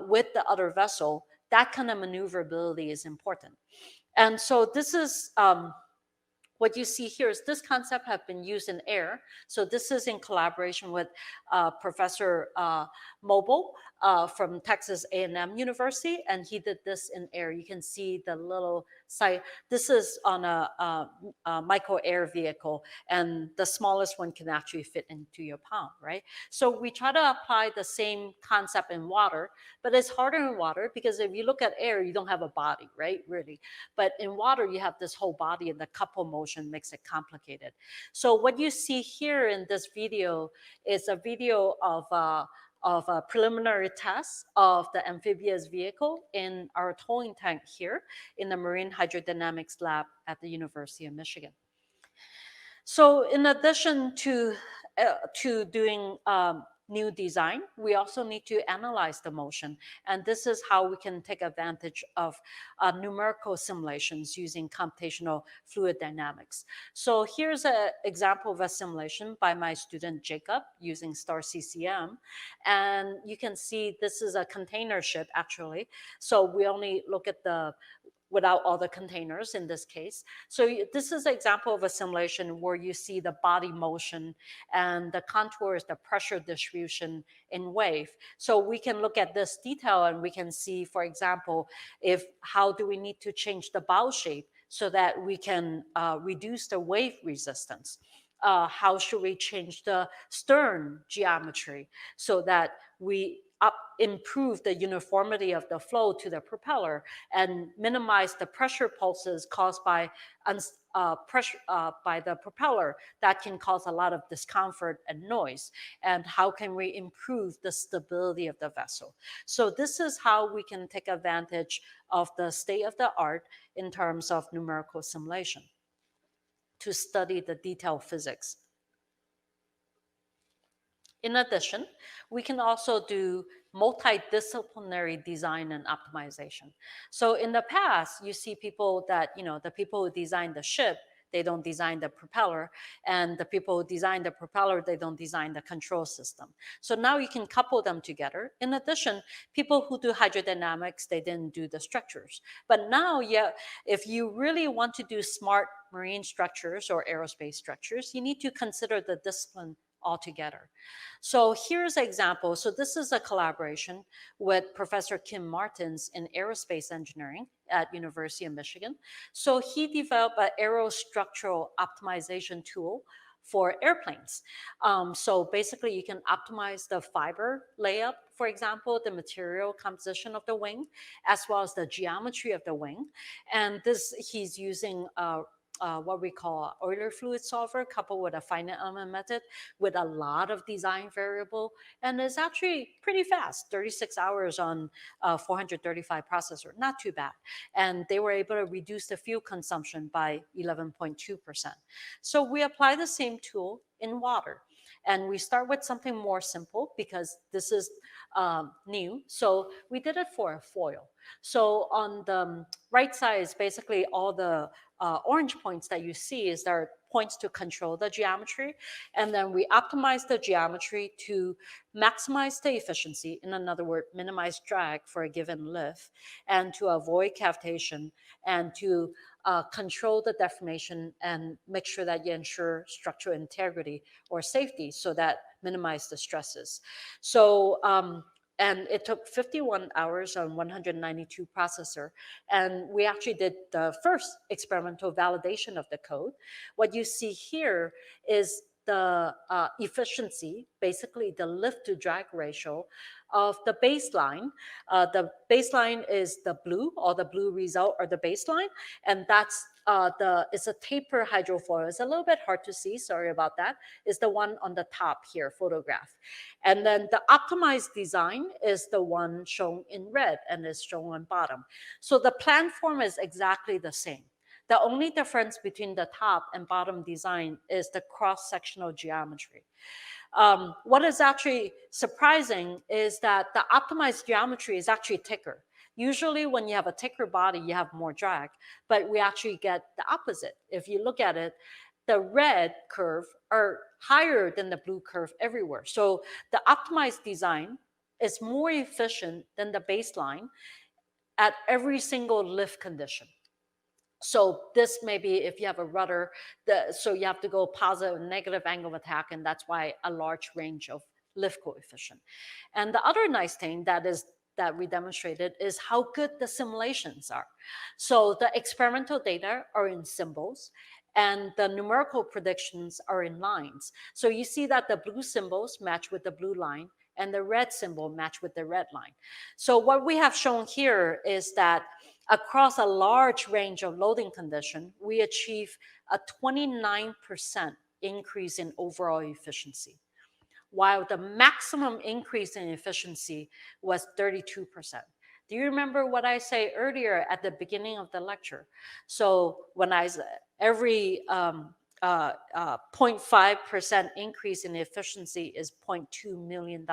with the other vessel, that kind of maneuverability is important. And so this is what you see here is this concept have been used in air. So this is in collaboration with Professor Mobile from Texas A&M University, and he did this in air. You can see the little site. This is on a micro air vehicle, and the smallest one can actually fit into your palm, right? So we try to apply the same concept in water, but it's harder in water because if you look at air, you don't have a body, right? Really. But in water, you have this whole body, and the couple motion makes it complicated. So what you see here in this video is a video of a preliminary test of the amphibious vehicle in our towing tank here in the Marine Hydrodynamics Lab at the University of Michigan. So in addition to doing new design, we also need to analyze the motion. And this is how we can take advantage of numerical simulations using computational fluid dynamics. So here's an example of a simulation by my student Jacob using STAR CCM. And you can see this is a container ship actually. So we only look at the without all the containers in this case. So this is an example of a simulation where you see the body motion and the contours, the pressure distribution in wave. So we can look at this detail and we can see, for example, how do we need to change the bow shape so that we can reduce the wave resistance. How should we change the stern geometry so that we improve the uniformity of the flow to the propeller and minimize the pressure pulses caused by by the propeller that can cause a lot of discomfort and noise, and how can we improve the stability of the vessel. So this is how we can take advantage of the state of the art in terms of numerical simulation to study the detailed physics. In addition, we can also do multidisciplinary design and optimization. So in the past, you see people that, the people who design the ship, they don't design the propeller, and the people who design the propeller, they don't design the control system. So now you can couple them together. In addition, people who do hydrodynamics, they didn't do the structures. But now, if you really want to do smart marine structures or aerospace structures, you need to consider the discipline altogether. So here's an example. So this is a collaboration with Professor Kim Martins in aerospace engineering at University of Michigan. So he developed an aerostructural optimization tool for airplanes. So basically you can optimize the fiber layup, for example, the material composition of the wing, as well as the geometry of the wing. And he's using what we call Euler fluid solver coupled with a finite element method with a lot of design variable. And it's actually pretty fast, 36 hours on 435 processor, not too bad. And they were able to reduce the fuel consumption by 11.2%. So we apply the same tool in water. And we start with something more simple because this is new. So we did it for a foil. So on the right side is basically all the orange points that you see is there points to control the geometry. And then we optimize the geometry to maximize the efficiency, in other words, minimize drag for a given lift, and to avoid cavitation, and to control the deformation and make sure that you ensure structural integrity or safety so that minimize the stresses. So, and it took 51 hours on 192 processor. And we actually did the first experimental validation of the code. What you see here is the efficiency, basically the lift to drag ratio of the baseline. The baseline is the blue, or the blue result or the baseline. And that's it's a taper hydrofoil. It's a little bit hard to see, sorry about that. It's the one on the top here, photograph. And then the optimized design is the one shown in red and is shown on bottom. So the plan form is exactly the same. The only difference between the top and bottom design is the cross-sectional geometry. What is actually surprising is that the optimized geometry is actually thicker. Usually when you have a thicker body, you have more drag, but we actually get the opposite. If you look at it, the red curve are higher than the blue curve everywhere. So the optimized design is more efficient than the baseline at every single lift condition. So this may be if you have a rudder, so you have to go positive and negative angle of attack, and that's why a large range of lift coefficient. And the other nice thing that we demonstrated is how good the simulations are. So the experimental data are in symbols, and the numerical predictions are in lines. So you see that the blue symbols match with the blue line, and the red symbol match with the red line. So what we have shown here is that across a large range of loading condition, we achieve a 29% increase in overall efficiency, while the maximum increase in efficiency was 32%. Do you remember what I said earlier at the beginning of the lecture? So when I said every 0.5% increase in efficiency is $0.2 million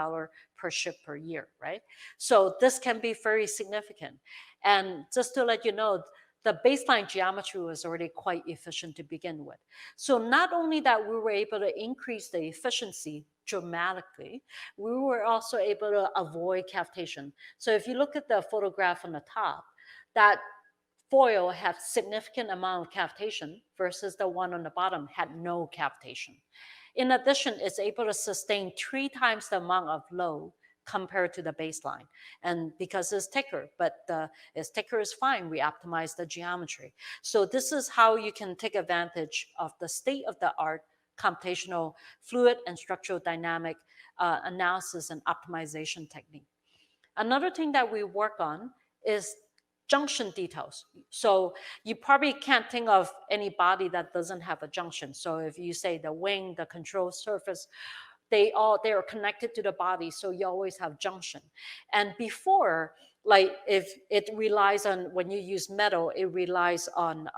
per ship per year, right? So this can be very significant. And just to let you know, the baseline geometry was already quite efficient to begin with. So not only that we were able to increase the efficiency dramatically, we were also able to avoid cavitation. So if you look at the photograph on the top, that foil had significant amount of cavitation versus the one on the bottom had no cavitation. In addition, it's able to sustain 3 times the amount of load compared to the baseline. And because it's thicker, but it's thicker is fine, we optimize the geometry. So this is how you can take advantage of the state-of-the-art computational fluid and structural dynamic analysis and optimization technique. Another thing that we work on is junction details. So you probably can't think of any body that doesn't have a junction. So if you say the wing, the control surface, they are connected to the body, so you always have junction. And before, like if it relies on, when you use metal, it relies on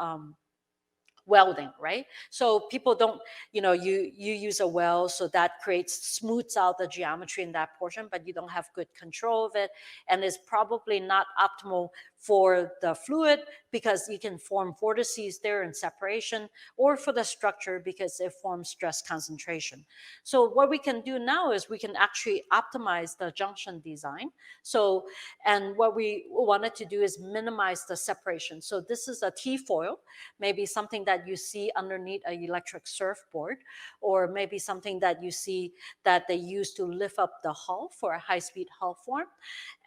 welding, right? So people don't, you use a weld, so that smooths out the geometry in that portion, but you don't have good control of it. And it's probably not optimal for the fluid because you can form vortices there in separation, or for the structure because it forms stress concentration. So what we can do now is we can actually optimize the junction design. So, and what we wanted to do is minimize the separation. So this is a T-foil, maybe something that you see underneath an electric surfboard, or maybe something that you see that they use to lift up the hull for a high-speed hull form.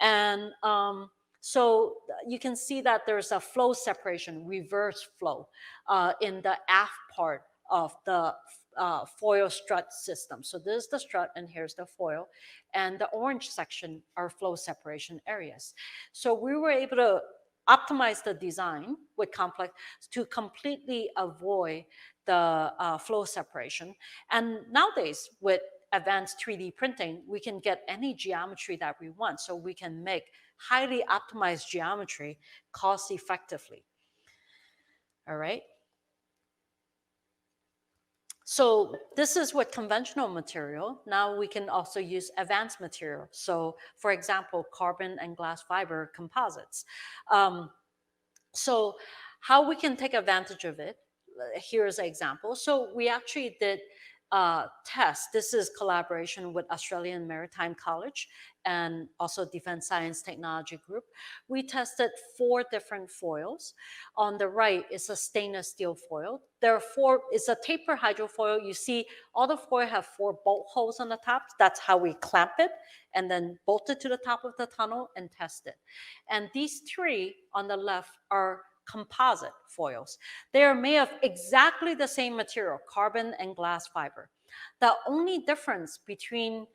And so you can see that there's a flow separation, reverse flow, in the aft part of the foil strut system. So this is the strut and here's the foil. And the orange section are flow separation areas. So we were able to optimize the design with complex to completely avoid the flow separation. And nowadays with advanced 3D printing, we can get any geometry that we want. So we can make highly optimized geometry cost effectively. All right. So this is with conventional material. Now we can also use advanced material. So for example, carbon and glass fiber composites. So how we can take advantage of it, here's an example. So we actually did test. This is collaboration with Australian Maritime College and also Defense Science Technology Group. We tested 4 different foils. On the right is a stainless steel foil. There are 4, it's a taper hydrofoil. You see all the foil have 4 bolt holes on the top. That's how we clamp it and then bolt it to the top of the tunnel and test it. And these 3 on the left are composite foils. They are made of exactly the same material, carbon and glass fiber. The only difference between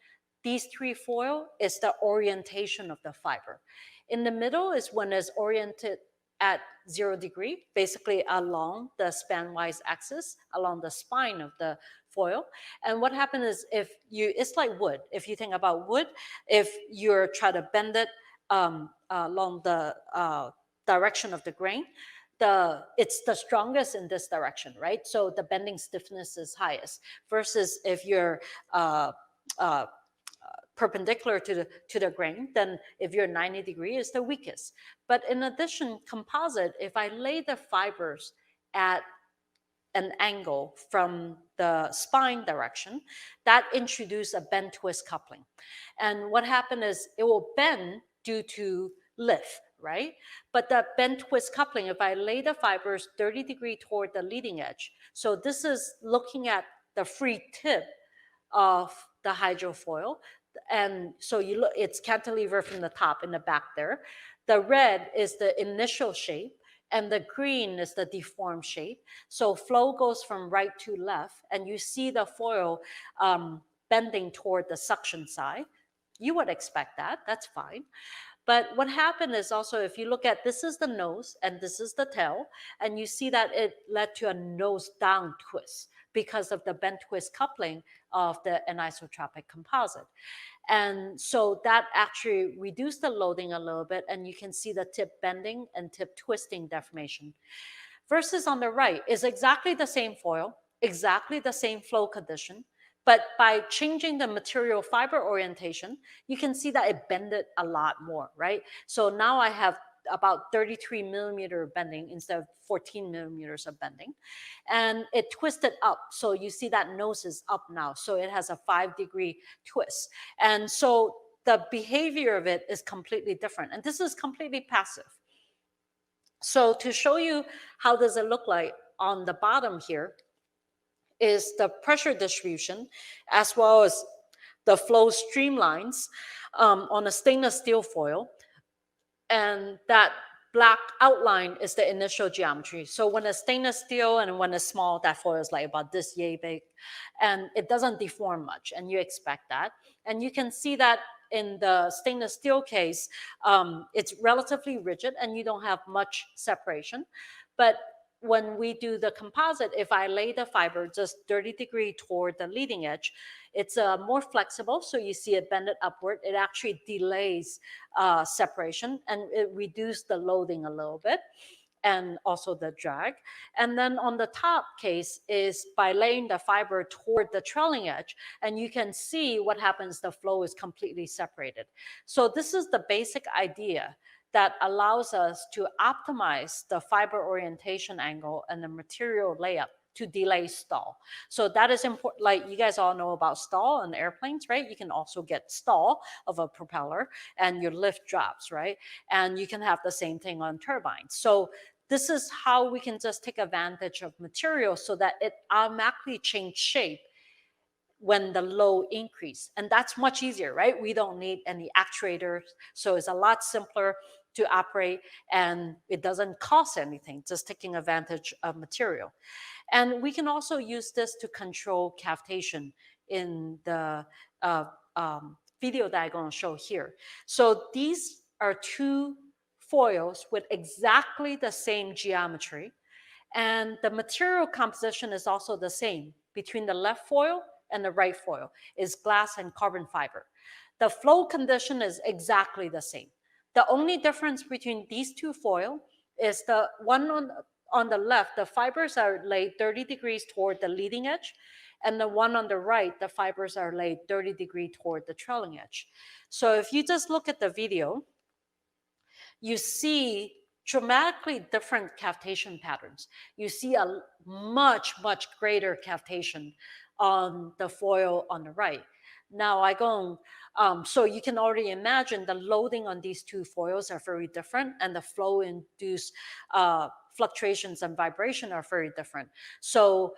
these 3 foil is the orientation of the fiber. In the middle is when it's oriented at 0 degree, basically along the spanwise axis, along the spine of the foil. And what happens is it's like wood. If you think about wood, if you're trying to bend it along the direction of the grain, it's the strongest in this direction, right? So the bending stiffness is highest versus if you're perpendicular to the grain, then if you're 90 degree, is the weakest. But in addition, composite, if I lay the fibers at an angle from the spine direction, that introduce a bend twist coupling. And what happened is it will bend due to lift, right? But the bend twist coupling, if I lay the fibers 30 degree toward the leading edge, so this is looking at the free tip of the hydrofoil. And so you look, it's cantilever from the top in the back there. The red is the initial shape, and the green is the deformed shape. So flow goes from right to left, and you see the foil bending toward the suction side. You would expect that, that's fine. But what happened is also, if you look at, this is the nose and this is the tail, and you see that it led to a nose down twist because of the bend twist coupling of the anisotropic composite. And so that actually reduced the loading a little bit, and you can see the tip bending and tip twisting deformation. Versus on the right is exactly the same foil, exactly the same flow condition, but by changing the material fiber orientation, you can see that it bended a lot more, right? So now I have about 33 millimeter bending instead of 14 millimeters of bending. And it twisted up. So you see that nose is up now. So it has a 5-degree twist. And so the behavior of it is completely different. And this is completely passive. So to show you how does it look like on the bottom here is the pressure distribution as well as the flow streamlines on a stainless steel foil. And that black outline is the initial geometry. So when it's stainless steel and when it's small, that foil is like about this yay big, and it doesn't deform much, and you expect that. And you can see that in the stainless steel case, it's relatively rigid and you don't have much separation. But when we do the composite, if I lay the fiber just 30 degree toward the leading edge, it's more flexible. So you see it bended upward. It actually delays separation, and it reduces the loading a little bit and also the drag. And then on the top case is by laying the fiber toward the trailing edge, and you can see what happens. The flow is completely separated. So this is the basic idea that allows us to optimize the fiber orientation angle and the material layup to delay stall. So that is important. Like you guys all know about stall on airplanes, right? You can also get stall of a propeller and your lift drops, right? And you can have the same thing on turbines. So this is how we can just take advantage of material so that it automatically change shape when the load increase. And that's much easier, right? We don't need any actuators. So it's a lot simpler to operate, and it doesn't cost anything, just taking advantage of material. And we can also use this to control cavitation in the video that I'm going to show here. So these are two foils with exactly the same geometry, and the material composition is also the same between the left foil and the right foil. Is glass and carbon fiber. The flow condition is exactly the same. The only difference between these two foil is the one on the left, the fibers are laid 30 degrees toward the leading edge, and the one on the right, the fibers are laid 30 degrees toward the trailing edge. So if you just look at the video, you see dramatically different cavitation patterns. You see a much, much greater cavitation on the foil on the right. Now I go, so you can already imagine the loading on these two foils are very different, and the flow induced fluctuations and vibration are very different. So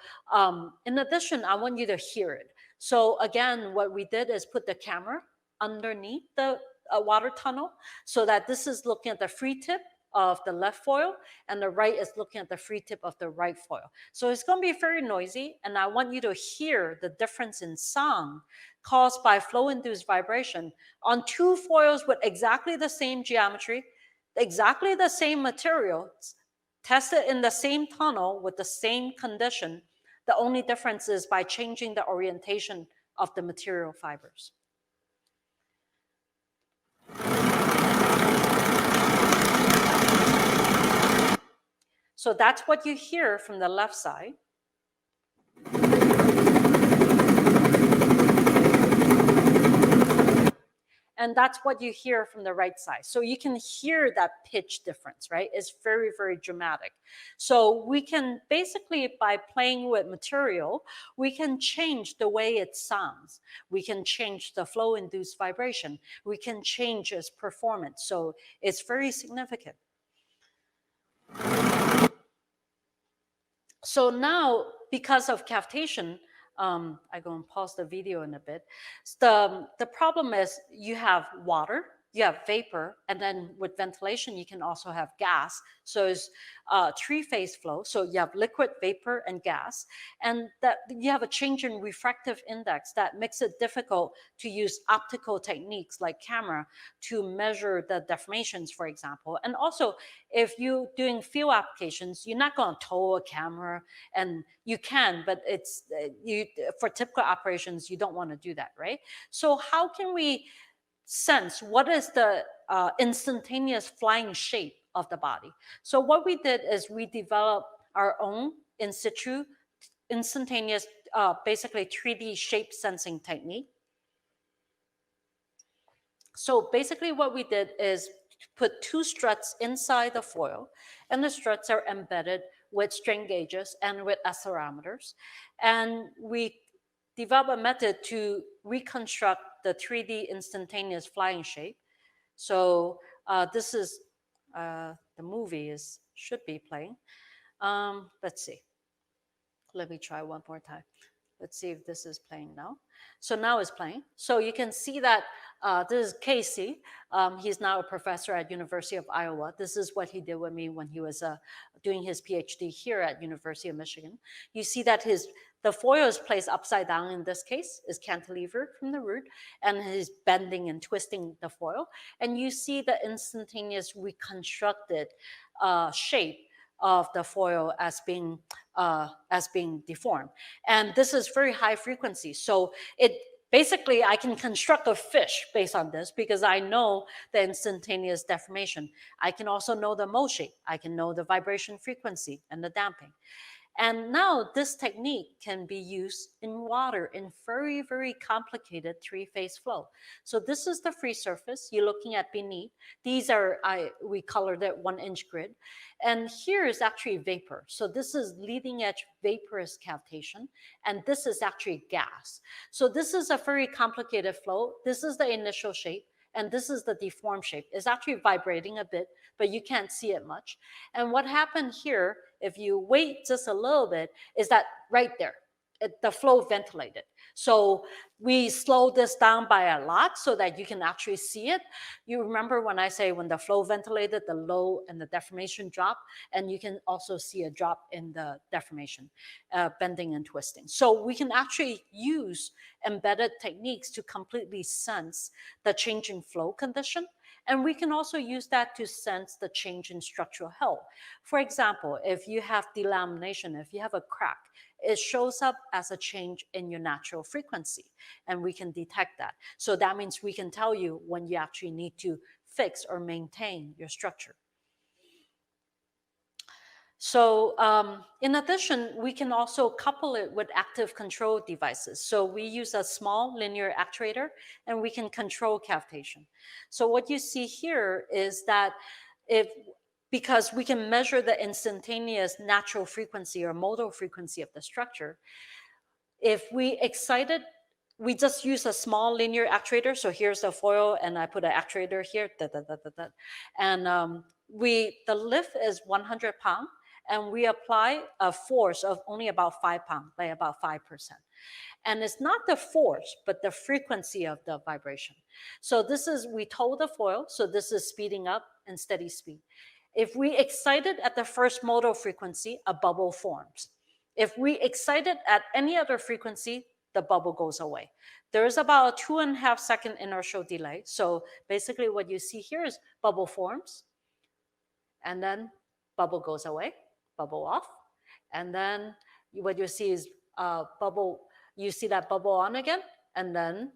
in addition, I want you to hear it. So again, what we did is put the camera underneath the water tunnel so that this is looking at the free tip of the left foil, and the right is looking at the free tip of the right foil. So it's going to be very noisy, and I want you to hear the difference in sound caused by flow-induced vibration on two foils with exactly the same geometry, exactly the same materials, tested in the same tunnel with the same condition. The only difference is by changing the orientation of the material fibers. So that's what you hear from the left side. And that's what you hear from the right side. So you can hear that pitch difference, right? It's very, very dramatic. So we can basically, by playing with material, we can change the way it sounds. We can change the flow-induced vibration. We can change its performance. So it's very significant. So now, because of cavitation, I'm going to pause the video in a bit. The problem is you have water, you have vapor, and then with ventilation, you can also have gas. So it's three-phase flow. So you have liquid, vapor, and gas. And that you have a change in refractive index that makes it difficult to use optical techniques like camera to measure the deformations, for example. And also, if you're doing field applications, you're not going to tow a camera, and you can, but it's for typical operations, you don't want to do that, right? So how can we sense what is the instantaneous flying shape of the body? So what we did is we developed our own in situ instantaneous, basically 3D shape sensing technique. So basically what we did is put two struts inside the foil, and the struts are embedded with strain gauges and with accelerometers. And we developed a method to reconstruct the 3D instantaneous flying shape. So this is, the movie should be playing. Let's see. Let me try one more time. Let's see if this is playing now. So now it's playing. So you can see that this is Casey. He's now a professor at University of Iowa. This is what he did with me when he was doing his PhD here at University of Michigan. You see that the foil is placed upside down in this case, is cantilevered from the root, and he's bending and twisting the foil. And you see the instantaneous reconstructed shape of the foil as being deformed. And this is very high frequency. So basically, I can construct a fish based on this because I know the instantaneous deformation. I can also know the mole shape. I can know the vibration frequency and the damping. And now this technique can be used in water in very, very complicated three-phase flow. So this is the free surface. You're looking at beneath. These are, we colored it 1-inch grid. And here is actually vapor. So this is leading edge vaporous cavitation. And this is actually gas. So this is a very complicated flow. This is the initial shape. And this is the deformed shape. It's actually vibrating a bit, but you can't see it much. And what happened here, if you wait just a little bit, is that right there, the flow ventilated. So we slowed this down by a lot so that you can actually see it. You remember when I say when the flow ventilated, the low and the deformation drop, and you can also see a drop in the deformation, bending and twisting. So we can actually use embedded techniques to completely sense the change in flow condition. And we can also use that to sense the change in structural health. For example, if you have delamination, if you have a crack, it shows up as a change in your natural frequency, and we can detect that. So that means we can tell you when you actually need to fix or maintain your structure. So in addition, we can also couple it with active control devices. So we use a small linear actuator, and we can control cavitation. So what you see here is that because we can measure the instantaneous natural frequency or modal frequency of the structure, if we just use a small linear actuator. So here's the foil, and I put an actuator here, and the lift is 100 pounds. And we apply a force of only about 5 pounds, like about 5%. And it's not the force, but the frequency of the vibration. So we tow the foil, so this is speeding up and steady speed. If we excite it at the first modal frequency, a bubble forms. If we excite it at any other frequency, the bubble goes away. There is about a 2.5 second inertial delay. So basically what you see here is bubble forms, and then bubble goes away. Bubble off, and then what you see is bubble. You see that bubble on again, and then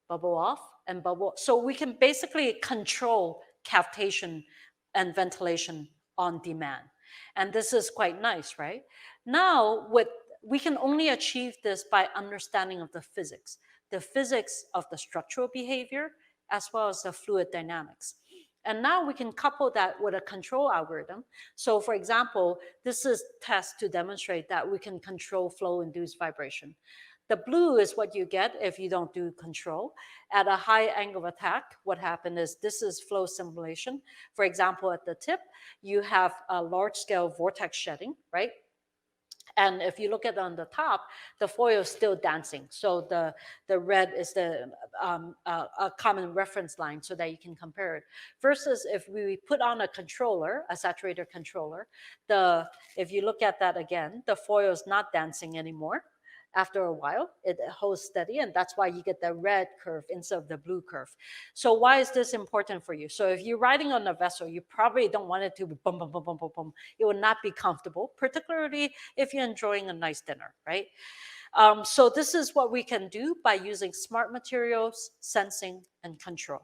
bubble off and bubble. So we can basically control cavitation and ventilation on demand, and this is quite nice, right? Now, we can only achieve this by understanding of the physics of the structural behavior as well as the fluid dynamics. And now we can couple that with a control algorithm. So for example, this is test to demonstrate that we can control flow-induced vibration. The blue is what you get if you don't do control. At a high angle of attack, what happened is this is flow simulation. For example, at the tip, you have a large-scale vortex shedding, right? And if you look at on the top, the foil is still dancing. So the red is the a common reference line so that you can compare it. Versus if we put on a controller, a saturator controller, if you look at that again, the foil is not dancing anymore. After a while, it holds steady, and that's why you get the red curve instead of the blue curve. So why is this important for you? So if you're riding on a vessel, you probably don't want it to be boom, boom, boom, boom, boom, boom. It will not be comfortable, particularly if you're enjoying a nice dinner, right? So this is what we can do by using smart materials, sensing, and control.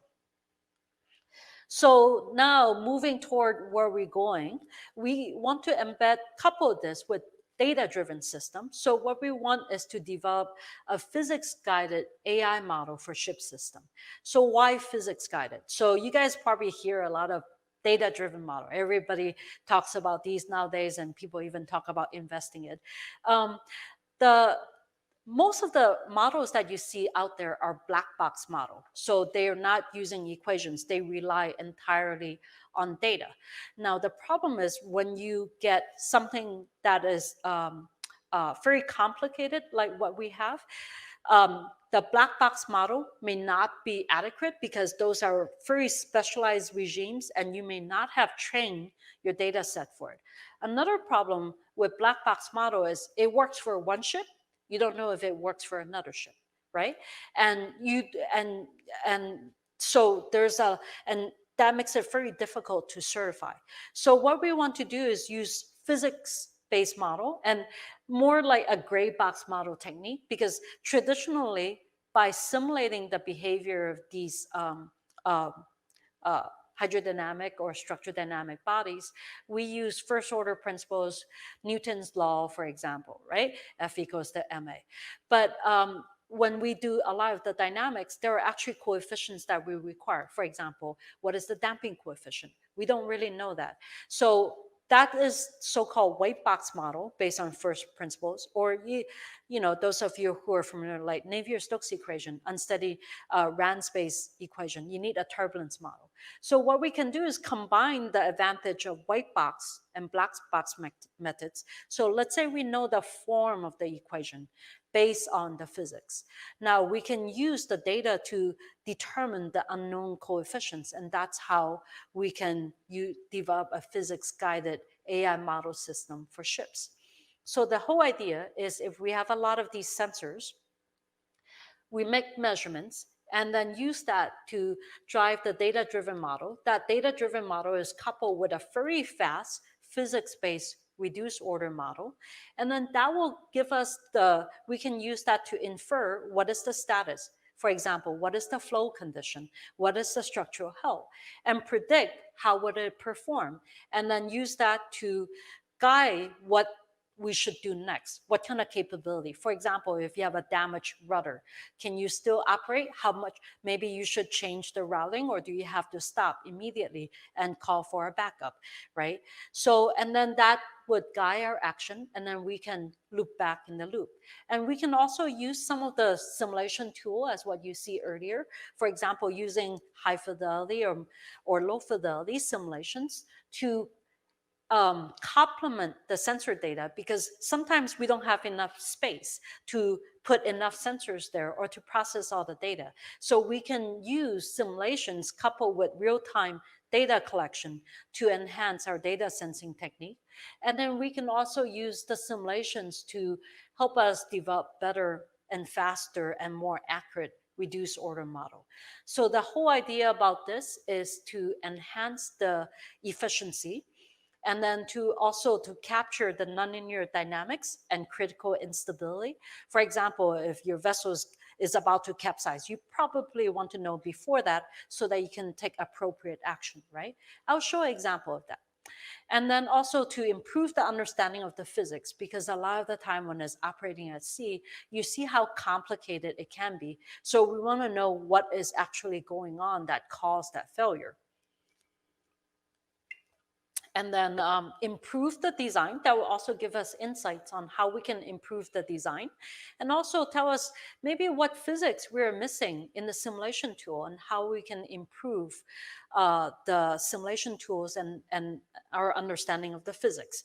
So now moving toward where we're going, we want to couple this with data-driven system. So what we want is to develop a physics-guided AI model for ship system. So why physics-guided? So you guys probably hear a lot of data-driven model. Everybody talks about these nowadays, and people even talk about investing it. The most of the models that you see out there are black box model. So they are not using equations. They rely entirely on data. Now, the problem is when you get something that is very complicated, like what we have, the black box model may not be adequate because those are very specialized regimes and you may not have trained your data set for it. Another problem with black box model is it works for one ship, you don't know if it works for another ship, right? And so and that makes it very difficult to certify. So what we want to do is use physics-based model and more like a gray box model technique, because traditionally by simulating the behavior of these hydrodynamic or structure dynamic bodies, we use first order principles, Newton's law, for example, right? F equals to ma. But when we do a lot of the dynamics, there are actually coefficients that we require. For example, what is the damping coefficient? We don't really know that. So that is so-called white box model based on first principles, or those of you who are familiar, like Navier-Stokes equation, unsteady Rand space equation, you need a turbulence model. So what we can do is combine the advantage of white box and black box methods. So let's say we know the form of the equation based on the physics. Now we can use the data to determine the unknown coefficients, and that's how we can develop a physics-guided AI model system for ships. So the whole idea is if we have a lot of these sensors, we make measurements and then use that to drive the data-driven model. That data-driven model is coupled with a very fast physics-based reduced order model. And then that will give us we can use that to infer what is the status. For example, what is the flow condition? What is the structural health? And predict how would it perform. And then use that to guide what we should do next. What kind of capability? For example, if you have a damaged rudder, can you still operate? How much? Maybe you should change the routing, or do you have to stop immediately and call for a backup, right? So, and then that would guide our action, and then we can loop back in the loop. And we can also use some of the simulation tool as what you see earlier. For example, using high fidelity or low fidelity simulations to complement the sensor data, because sometimes we don't have enough space to put enough sensors there or to process all the data. So we can use simulations coupled with real-time data collection to enhance our data sensing technique. And then we can also use the simulations to help us develop better and faster and more accurate reduced order model. So the whole idea about this is to enhance the efficiency, and then to capture the nonlinear dynamics and critical instability. For example, if your vessel is about to capsize, you probably want to know before that so that you can take appropriate action, right? I'll show an example of that. And then also to improve the understanding of the physics, because a lot of the time when it's operating at sea, you see how complicated it can be. So we want to know what is actually going on that caused that failure. And then improve the design. That will also give us insights on how we can improve the design, and also tell us maybe what physics we're missing in the simulation tool and how we can improve the simulation tools and our understanding of the physics.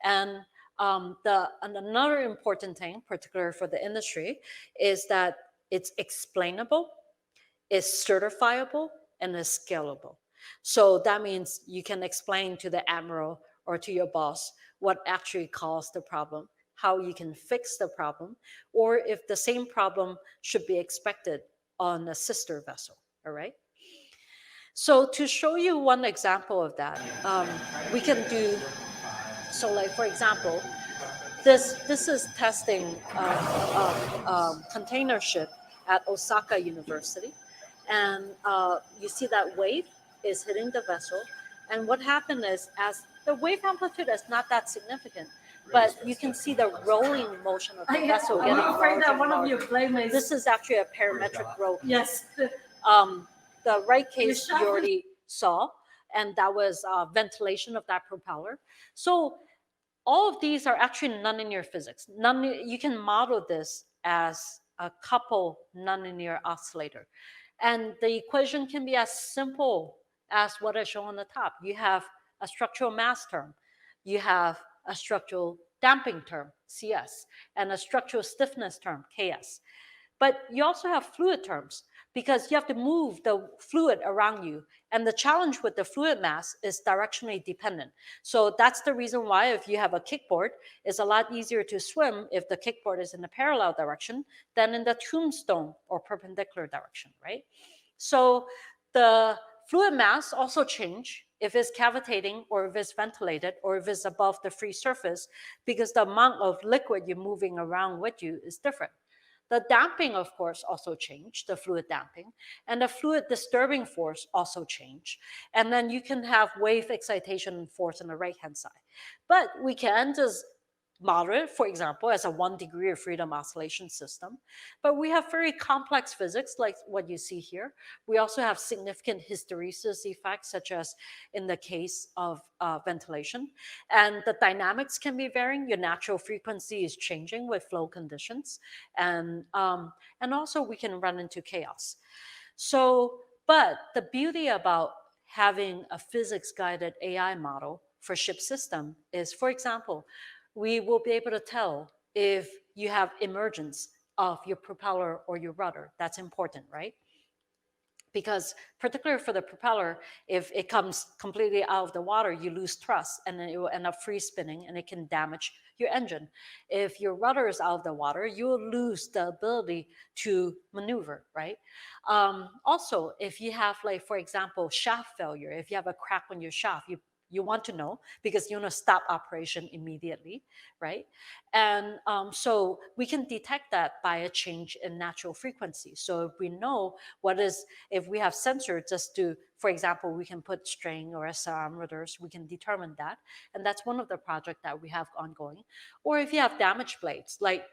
And another important thing, particularly for the industry, is that it's explainable, is certifiable, and is scalable. So that means you can explain to the admiral or to your boss what actually caused the problem, how you can fix the problem, or if the same problem should be expected on a sister vessel, all right? So to show you one example of that, we can do, so like for example, this is testing container ship at Osaka University. And you see that wave is hitting the vessel. And what happened is, as the wave amplitude is not that significant, but you can see the rolling motion of the vessel getting larger. I'm afraid that one of your playmates. This is actually a parametric roll. Yes. The right case you already saw, and that was ventilation of that propeller. So all of these are actually nonlinear physics. You can model this as a couple nonlinear oscillator. And the equation can be as simple as what I show on the top. You have a structural mass term. You have a structural damping term, CS, and a structural stiffness term, KS. But you also have fluid terms, because you have to move the fluid around you. And the challenge with the fluid mass is directionally dependent. So that's the reason why if you have a kickboard, it's a lot easier to swim if the kickboard is in the parallel direction than in the tombstone or perpendicular direction, right? So the fluid mass also change if it's cavitating or if it's ventilated or if it's above the free surface, because the amount of liquid you're moving around with you is different. The damping, of course, also changed, the fluid damping, and the fluid disturbing force also changed. And then you can have wave excitation force on the right-hand side. But we can just model it, for example, as a 1 degree of freedom oscillation system. But we have very complex physics, like what you see here. We also have significant hysteresis effects, such as in the case of ventilation. And the dynamics can be varying. Your natural frequency is changing with flow conditions. And also we can run into chaos. So, but the beauty about having a physics-guided AI model for ship system is, for example, we will be able to tell if you have emergence of your propeller or your rudder. That's important, right? Because particularly for the propeller, if it comes completely out of the water, you lose thrust and then it will end up free spinning and it can damage your engine. If your rudder is out of the water, you will lose the ability to maneuver, right? Also, if you have, like, for example, shaft failure, if you have a crack on your shaft, you want to know because you want to stop operation immediately, right? And so we can detect that by a change in natural frequency. So if we know if we have sensor just to, for example, we can put string or accelerometers, we can determine that. And that's one of the projects that we have ongoing. Or if you have damaged blades, like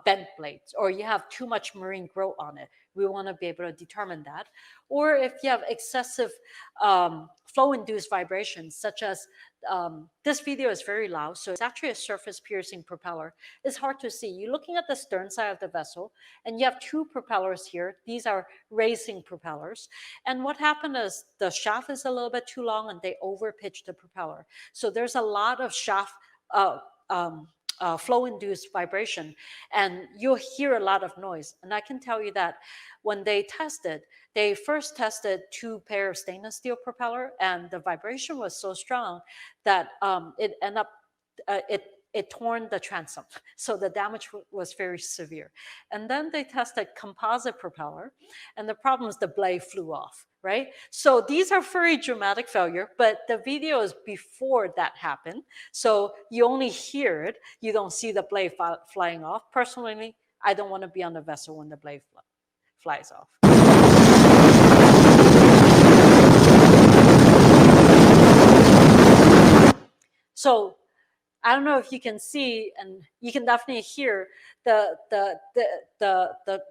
bent blades, or you have too much marine growth on it, we want to be able to determine that. Or if you have excessive flow-induced vibrations, such as this video is very loud, so it's actually a surface-piercing propeller. It's hard to see. You're looking at the stern side of the vessel, and you have two propellers here. These are racing propellers. And what happened is the shaft is a little bit too long, and they overpitched the propeller. So there's a lot of shaft flow-induced vibration, and you'll hear a lot of noise. And I can tell you that when they first tested 2 pair of stainless steel propeller, and the vibration was so strong that it ended up, it torn the transom. So the damage was very severe. And then they tested composite propeller, and the problem is the blade flew off, right? So these are very dramatic failure, but the video is before that happened. So you only hear it, you don't see the blade flying off. Personally, I don't want to be on the vessel when the blade flies off. So I don't know if you can see, and you can definitely hear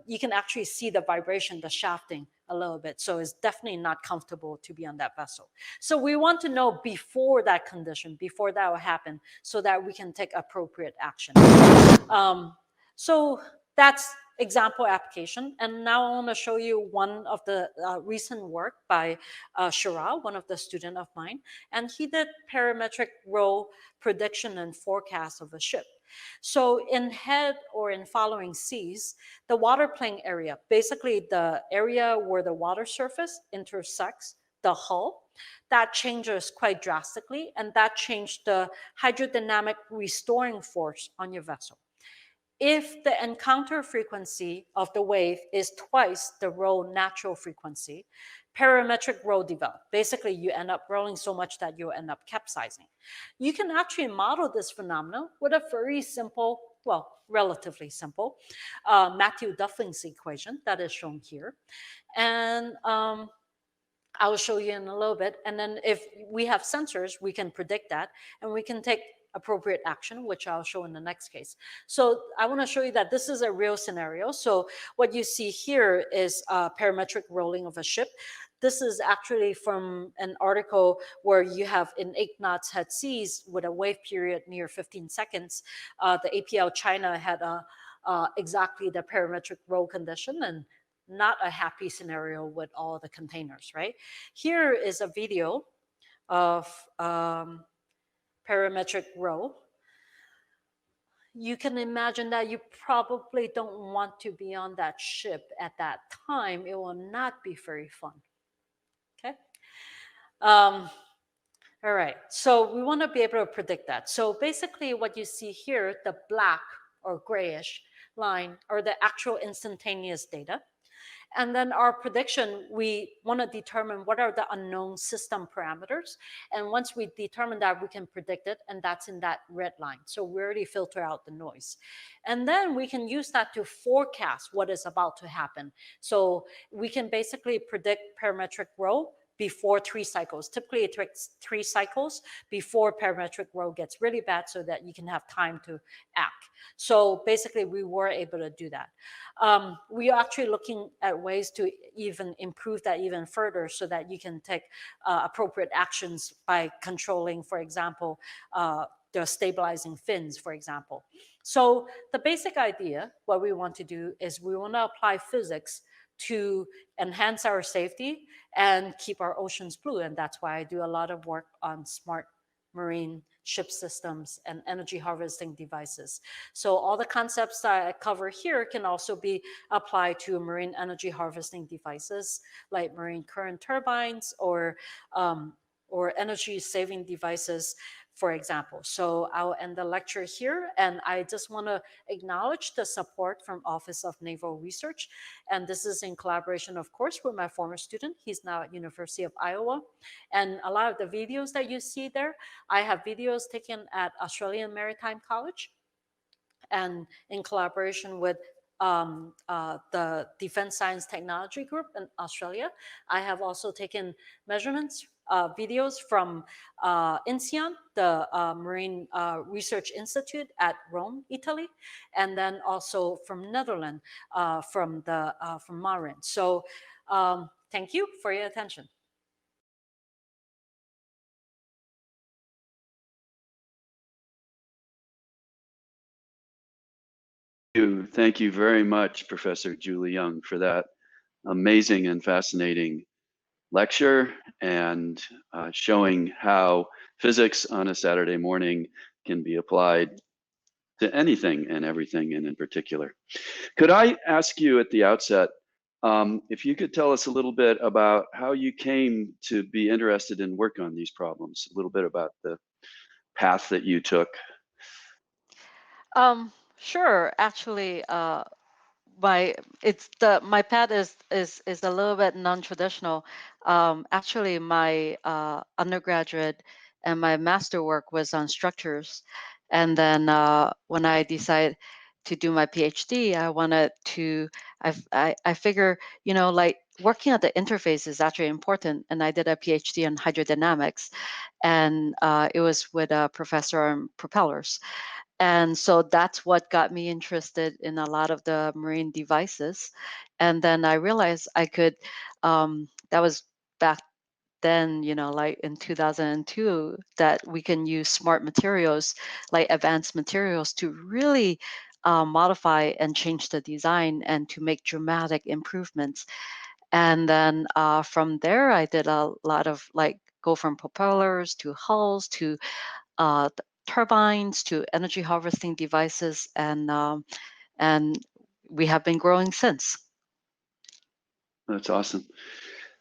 you can actually see the vibration, the shafting a little bit. So it's definitely not comfortable to be on that vessel. So we want to know before that condition, before that will happen, so that we can take appropriate action. So that's example application. And now I want to show you one of the recent work by Shira, one of the student of mine. And he did parametric row prediction and forecast of a ship. So in head or in following seas, the water plane area, basically the area where the water surface intersects the hull, that changes quite drastically, and that changed the hydrodynamic restoring force on your vessel. If the encounter frequency of the wave is twice the row natural frequency, parametric row develop. Basically, you end up rolling so much that you end up capsizing. You can actually model this phenomenon with a very simple, well, relatively simple, Matthew-Duffing's equation that is shown here. And I will show you in a little bit. And then if we have sensors, we can predict that, and we can take appropriate action, which I'll show in the next case. So I want to show you that this is a real scenario. So what you see here is parametric rolling of a ship. This is actually from an article where you have in 8 knots head seas with a wave period near 15 seconds. The APL China had exactly the parametric roll condition, and not a happy scenario with all the containers, right? Here is a video of parametric row. You can imagine that you probably don't want to be on that ship at that time. It will not be very fun, okay? All right, so we want to be able to predict that. So basically what you see here, the black or grayish line are the actual instantaneous data. And then our prediction, we want to determine what are the unknown system parameters. And once we determine that, we can predict it, and that's in that red line. So we already filter out the noise. And then we can use that to forecast what is about to happen. So we can basically predict parametric row before 3 cycles. Typically, it takes 3 cycles before parametric row gets really bad so that you can have time to act. So basically, we were able to do that. We are actually looking at ways to even improve that even further so that you can take appropriate actions by controlling, for example, the stabilizing fins, for example. So the basic idea, what we want to do is we want to apply physics to enhance our safety and keep our oceans blue. And that's why I do a lot of work on smart marine ship systems and energy harvesting devices. So all the concepts that I cover here can also be applied to marine energy harvesting devices like marine current turbines or energy saving devices, for example. So I'll end the lecture here, and I just want to acknowledge the support from Office of Naval Research. And this is in collaboration, of course, with my former student. He's now at University of Iowa. And a lot of the videos that you see there, I have videos taken at Australian Maritime College and in collaboration with the Defense Science Technology Group in Australia. I have also taken measurements, videos from INSEAD, the Marine Research Institute at Rome, Italy, and then also from Netherlands, from Marin. So thank you for your attention. Thank you very much, Professor Julie Young, for that amazing and fascinating lecture and showing how physics on a Saturday morning can be applied to anything and everything, and in particular. Could I ask you at the outset, if you could tell us a little bit about how you came to be interested in work on these problems, a little bit about the path that you took? Sure. Actually, my path is a little bit non-traditional. Actually, my undergraduate and my master work was on structures, and then when I decided to do my PhD, I wanted to, I figure, you know, like working at the interface is actually important. And I did a PhD in hydrodynamics, and it was with a professor on propellers. And so that's what got me interested in a lot of the marine devices. And then I realized I could, that was back then, you know, like in 2002, that we can use smart materials, like advanced materials, to really modify and change the design and to make dramatic improvements. And then from there, I did a lot of like go from propellers to hulls to turbines to energy harvesting devices, and we have been growing since. That's awesome.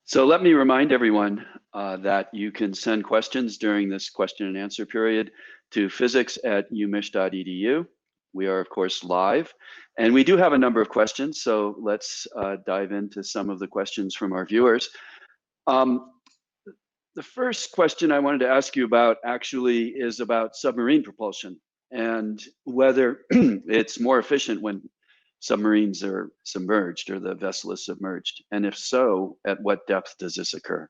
So let me remind everyone that you can send questions during this question and answer period to physics@umich.edu. We are, of course, live, and we do have a number of questions, so let's dive into some of the questions from our viewers. The first question I wanted to ask you about actually is about submarine propulsion and whether it's more efficient when submarines are submerged or the vessel is submerged. And if so, at what depth does this occur?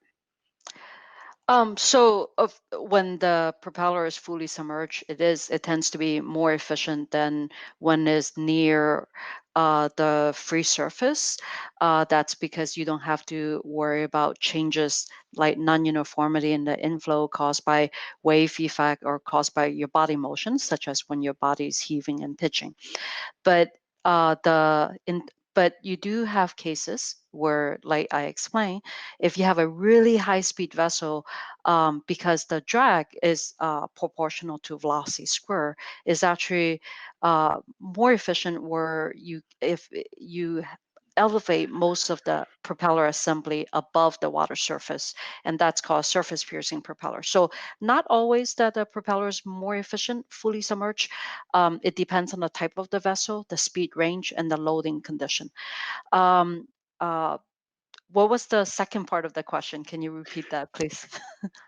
So when the propeller is fully submerged, it tends to be more efficient than when it's near the free surface. That's because you don't have to worry about changes like non-uniformity in the inflow caused by wave effect or caused by your body motion, such as when your body is heaving and pitching. But but you do have cases where, like I explained, if you have a really high speed vessel, because the drag is proportional to velocity square, is actually more efficient where if you elevate most of the propeller assembly above the water surface, and that's called surface piercing propeller. So not always that the propeller is more efficient fully submerged. It depends on the type of the vessel, the speed range, and the loading condition. Um, uh, what was the second part of the question? Can you repeat that, please?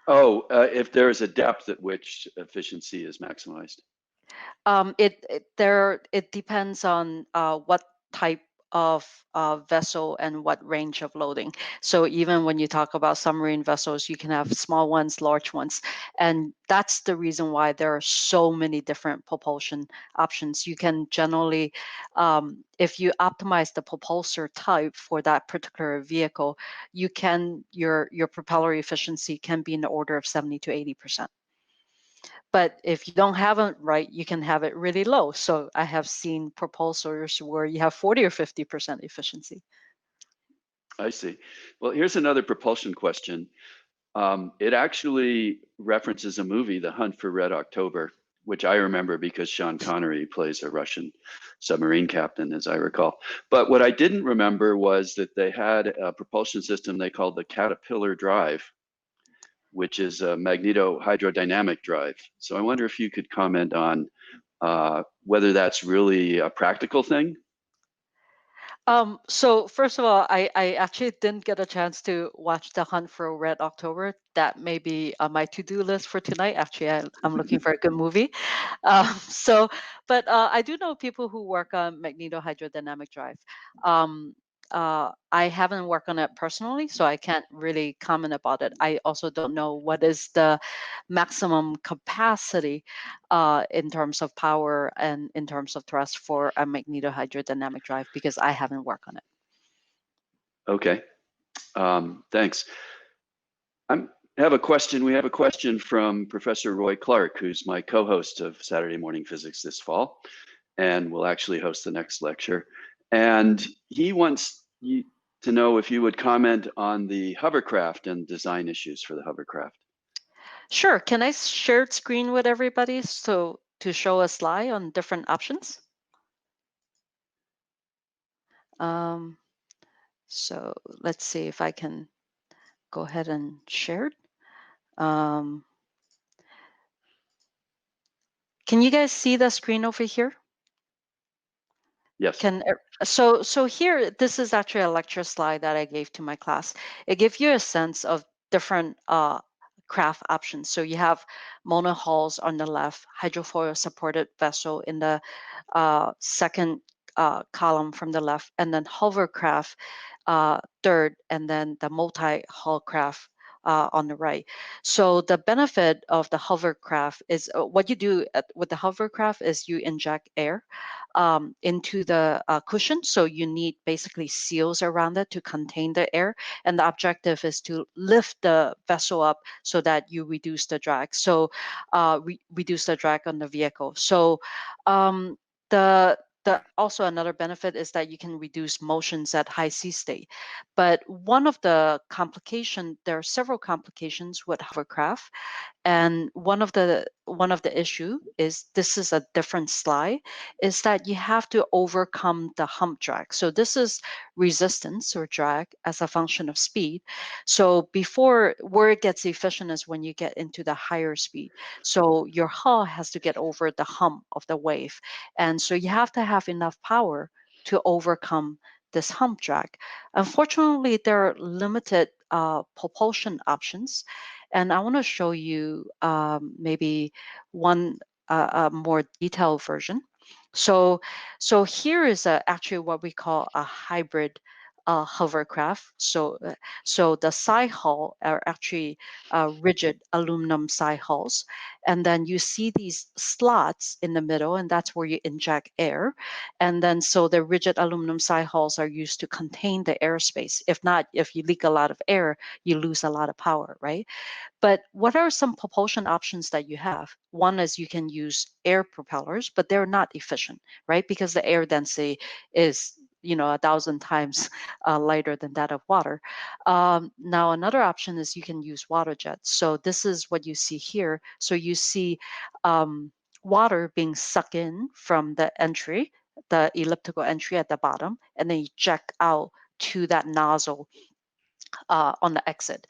If there is a depth at which efficiency is maximized. It depends on what type of vessel and what range of loading. So even when you talk about submarine vessels, you can have small ones, large ones, and that's the reason why there are so many different propulsion options. You can generally, if you optimize the propulsor type for that particular vehicle, your propeller efficiency can be in the order of 70 to 80%. But if you don't have it right, you can have it really low. So I have seen propulsors where you have 40 or 50% efficiency. I see. Well, here's another propulsion question. It actually references a movie, The Hunt for Red October, which I remember because Sean Connery plays a Russian submarine captain, as I recall. But what I didn't remember was that they had a propulsion system they called the Caterpillar drive, which is a magneto-hydrodynamic drive. So I wonder if you could comment on whether that's really a practical thing. So first of all, I actually didn't get a chance to watch The Hunt for Red October. That may be on my to-do list for tonight. Actually, I'm looking for a good movie. But I do know people who work on magneto-hydrodynamic drive. I haven't worked on it personally, so I can't really comment about it. I also don't know what is the maximum capacity in terms of power and in terms of thrust for a magneto-hydrodynamic drive because I haven't worked on it. Okay, thanks. I have a question. We have a question from Professor Roy Clark, who's my co-host of Saturday Morning Physics this fall, and will actually host the next lecture. And he wants you to know if you would comment on the hovercraft and design issues for the hovercraft. Sure. Can I share screen with everybody so to show a slide on different options? So let's see if I can go ahead and share it. Can you guys see the screen over here? Yes. So here, this is actually a lecture slide that I gave to my class. It gives you a sense of different craft options. So you have monohulls on the left, hydrofoil supported vessel in the second column from the left, and then hovercraft third, and then the multi-hull craft on the right. So the benefit of the hovercraft is what you do with the hovercraft is you inject air into the cushion. So you need basically seals around it to contain the air. And the objective is to lift the vessel up so that you reduce the drag. So reduce the drag on the vehicle. So the also another benefit is that you can reduce motions at high sea state. But one of the there are several complications with hovercraft, and one of the issue is, this is a different slide, is that you have to overcome the hump drag. So this is resistance or drag as a function of speed. So before, where it gets efficient is when you get into the higher speed. So your hull has to get over the hump of the wave. And so you have to have enough power to overcome this hump drag. Unfortunately, there are limited propulsion options. And I want to show you maybe one more detailed version. So here is actually what we call a hybrid hovercraft. So the side hull are actually rigid aluminum side hulls, and then you see these slots in the middle, and that's where you inject air. And then so the rigid aluminum side hulls are used to contain the airspace. If not, if you leak a lot of air, you lose a lot of power, right? But what are some propulsion options that you have? One is you can use air propellers, but they're not efficient, right? Because the air density is 1,000 times lighter than that of water. Now, another option is you can use water jets. So this is what you see here. So you see water being sucked in from the entry, the elliptical entry at the bottom, and then eject out to that nozzle on the exit.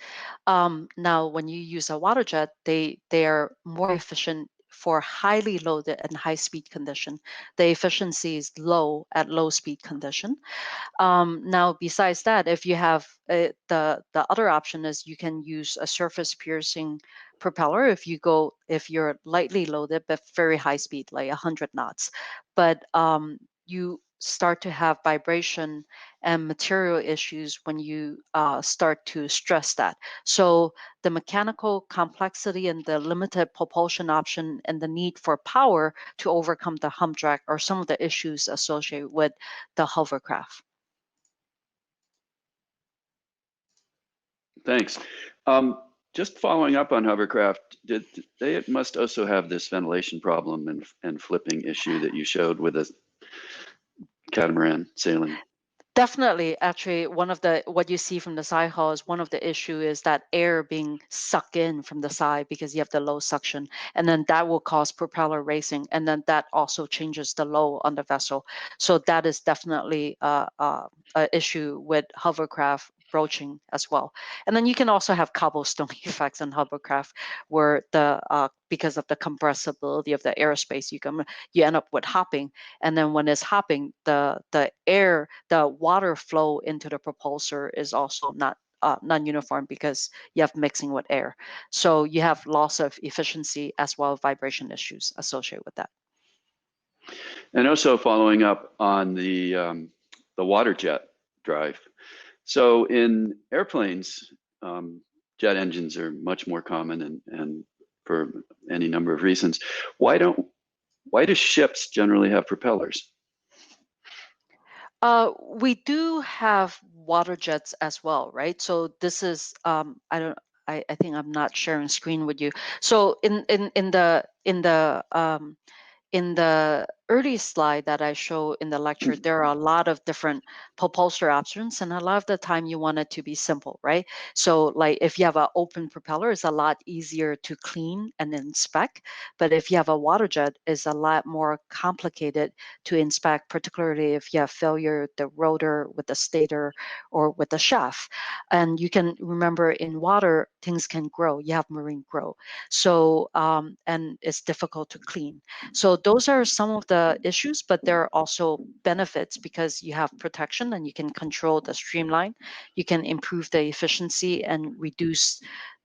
Now, when you use a water jet, they are more efficient for highly loaded and high speed condition. The efficiency is low at low speed condition. Now, besides that, if you have the other option is you can use a surface piercing propeller if you're lightly loaded but very high speed, like 100 knots. But you start to have vibration and material issues when you start to stress that. So the mechanical complexity and the limited propulsion option and the need for power to overcome the hump drag are some of the issues associated with the hovercraft. Thanks. Just following up on hovercraft, they must also have this ventilation problem and flipping issue that you showed with a catamaran sailing. Definitely, actually, what you see from the side hull is one of the issue is that air being sucked in from the side because you have the low suction, and then that will cause propeller racing, and then that also changes the load on the vessel. So that is definitely a issue with hovercraft broaching as well. And then you can also have cobblestone effects on hovercraft, where because of the compressibility of the airspace, you end up with hopping, and then when it's hopping, the water flow into the propulsor is also not non-uniform because you have mixing with air. So you have loss of efficiency as well as vibration issues associated with that. And also following up on the water jet drive. So in airplanes, jet engines are much more common and for any number of reasons. Why do ships generally have propellers? We do have water jets as well, right? So this is I think I'm not sharing screen with you. So in the early slide that I show in the lecture, there are a lot of different propulsor options, and a lot of the time you want it to be simple, right? So like if you have an open propeller, it's a lot easier to clean and inspect. But if you have a water jet, it's a lot more complicated to inspect, particularly if you have failure with the rotor, with the stator, or with the shaft. And you can remember in water, things can grow. You have marine grow. So, and it's difficult to clean. So those are some of the issues, but there are also benefits because you have protection and you can control the streamline. You can improve the efficiency and reduce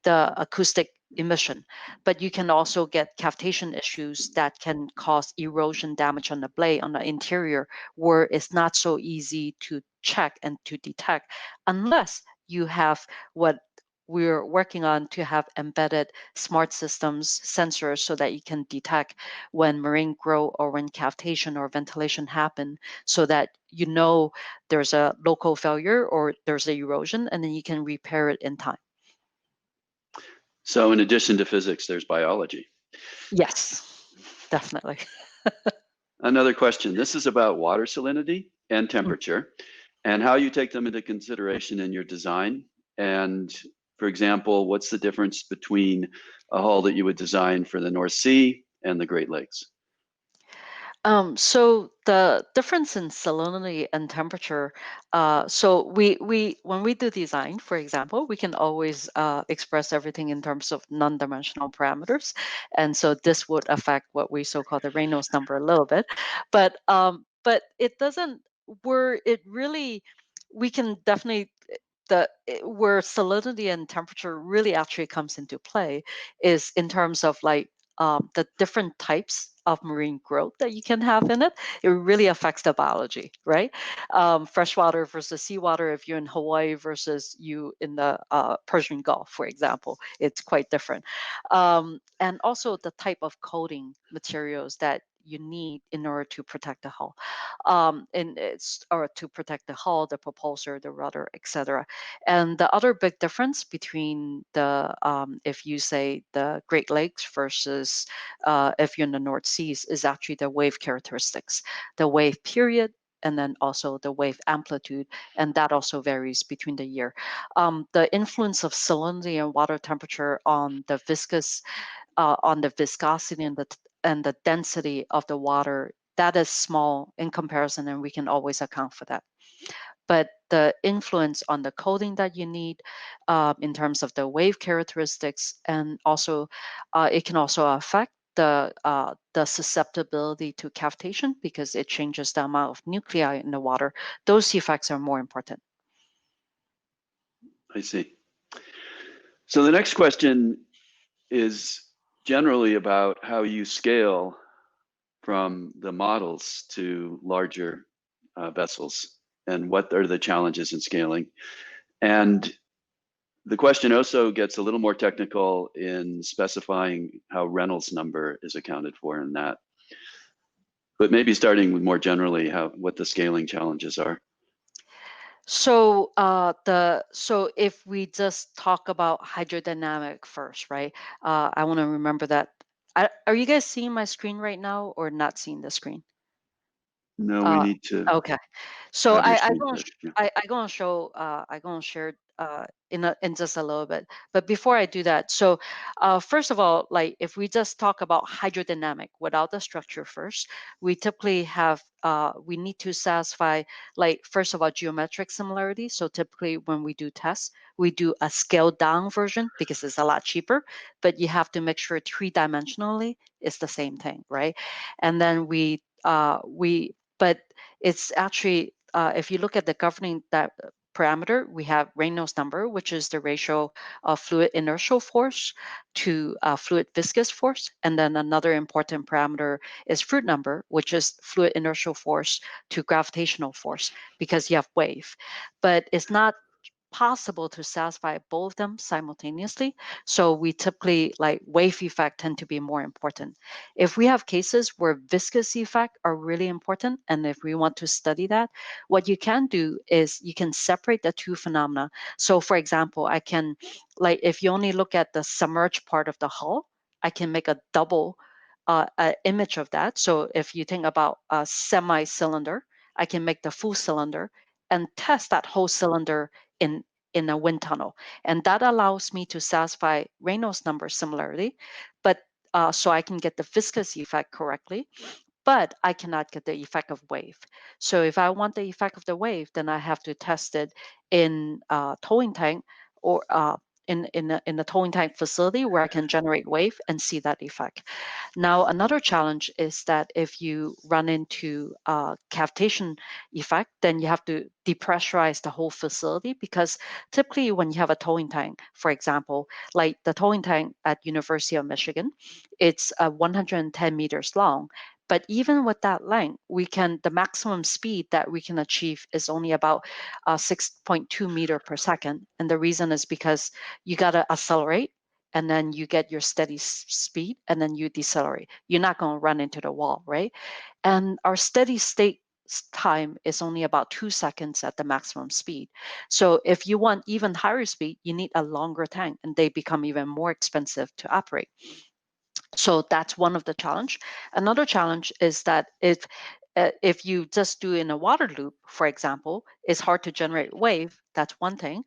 the acoustic emission, but you can also get cavitation issues that can cause erosion damage on the blade on the interior, where it's not so easy to check and to detect unless you have what we're working on to have embedded smart systems sensors so that you can detect when marine growth or when cavitation or ventilation happen, so that you know there's a local failure or there's a erosion, and then you can repair it in time. So in addition to physics, there's biology. Yes, definitely. Another question. This is about water salinity and temperature and how you take them into consideration in your design. And for example, what's the difference between a hull that you would design for the North Sea and the Great Lakes? So the difference in salinity and temperature, so we when we do design, for example, we can always express everything in terms of non-dimensional parameters, and so this would affect what we so-called the Reynolds number a little bit, but it doesn't. Where it really, we can definitely where salinity and temperature really actually comes into play is in terms of like the different types of marine growth that you can have in it. It really affects the biology, right? Freshwater versus seawater, if you're in Hawaii versus you in the Persian Gulf, for example, it's quite different. And also the type of coating materials that you need in order to protect the hull, and it's or to protect the hull, the propulsor, the rudder, etc. And the other big difference between the if you say the Great Lakes versus if you're in the North Seas is actually the wave characteristics, the wave period, and then also the wave amplitude, and that also varies between the year. The influence of salinity and water temperature on the viscosity and the density of the water, that is small in comparison, and we can always account for that. But the influence on the coating that you need in terms of the wave characteristics, and also it can also affect the susceptibility to cavitation because it changes the amount of nuclei in the water. Those effects are more important. I see. So the next question is generally about how you scale from the models to larger vessels and what are the challenges in scaling. And the question also gets a little more technical in specifying how Reynolds number is accounted for in that. But maybe starting with more generally what the scaling challenges are. So so if we just talk about hydrodynamic first, right? I want to remember that. Are you guys seeing my screen right now or not seeing the screen? No, we need to Okay. So have your I screen gonna shared. Yeah. I gonna show I gonna share in just a little bit. But before I do that, so first of all, like if we just talk about hydrodynamic without the structure first, we typically have we need to satisfy like first of all geometric similarity. So typically when we do tests, we do a scaled down version because it's a lot cheaper, but you have to make sure three-dimensionally it's the same thing, right? And then but it's actually, if you look at the governing that parameter, we have Reynolds number, which is the ratio of fluid inertial force to fluid viscous force. And then another important parameter is Froude number, which is fluid inertial force to gravitational force, because you have wave. But it's not possible to satisfy both of them simultaneously. So we typically like wave effect tend to be more important. If we have cases where viscous effect are really important, and if we want to study that, what you can do is you can separate the two phenomena. So for example, I can, like if you only look at the submerged part of the hull, I can make a double image of that. So if you think about a semi-cylinder, I can make the full cylinder and test that whole cylinder in in a wind tunnel, and that allows me to satisfy Reynolds number similarly, but so I can get the viscous effect correctly, but I cannot get the effect of wave. So if I want the effect of the wave, then I have to test it in towing tank or in a towing tank facility where I can generate wave and see that effect. Now, another challenge is that if you run into cavitation effect, then you have to depressurize the whole facility, because typically when you have a towing tank, for example, like the towing tank at University of Michigan, it's 110 meters long. But even with that length, the maximum speed that we can achieve is only about 6.2 meter per second. And the reason is because you got to accelerate, and then you get your steady speed, and then you decelerate. You're not going to run into the wall, right? And our steady state time is only about 2 seconds at the maximum speed. So if you want even higher speed, you need a longer tank, and they become even more expensive to operate. So that's one of the challenge. Another challenge is that if you just do in a water loop, for example, it's hard to generate wave. That's one thing.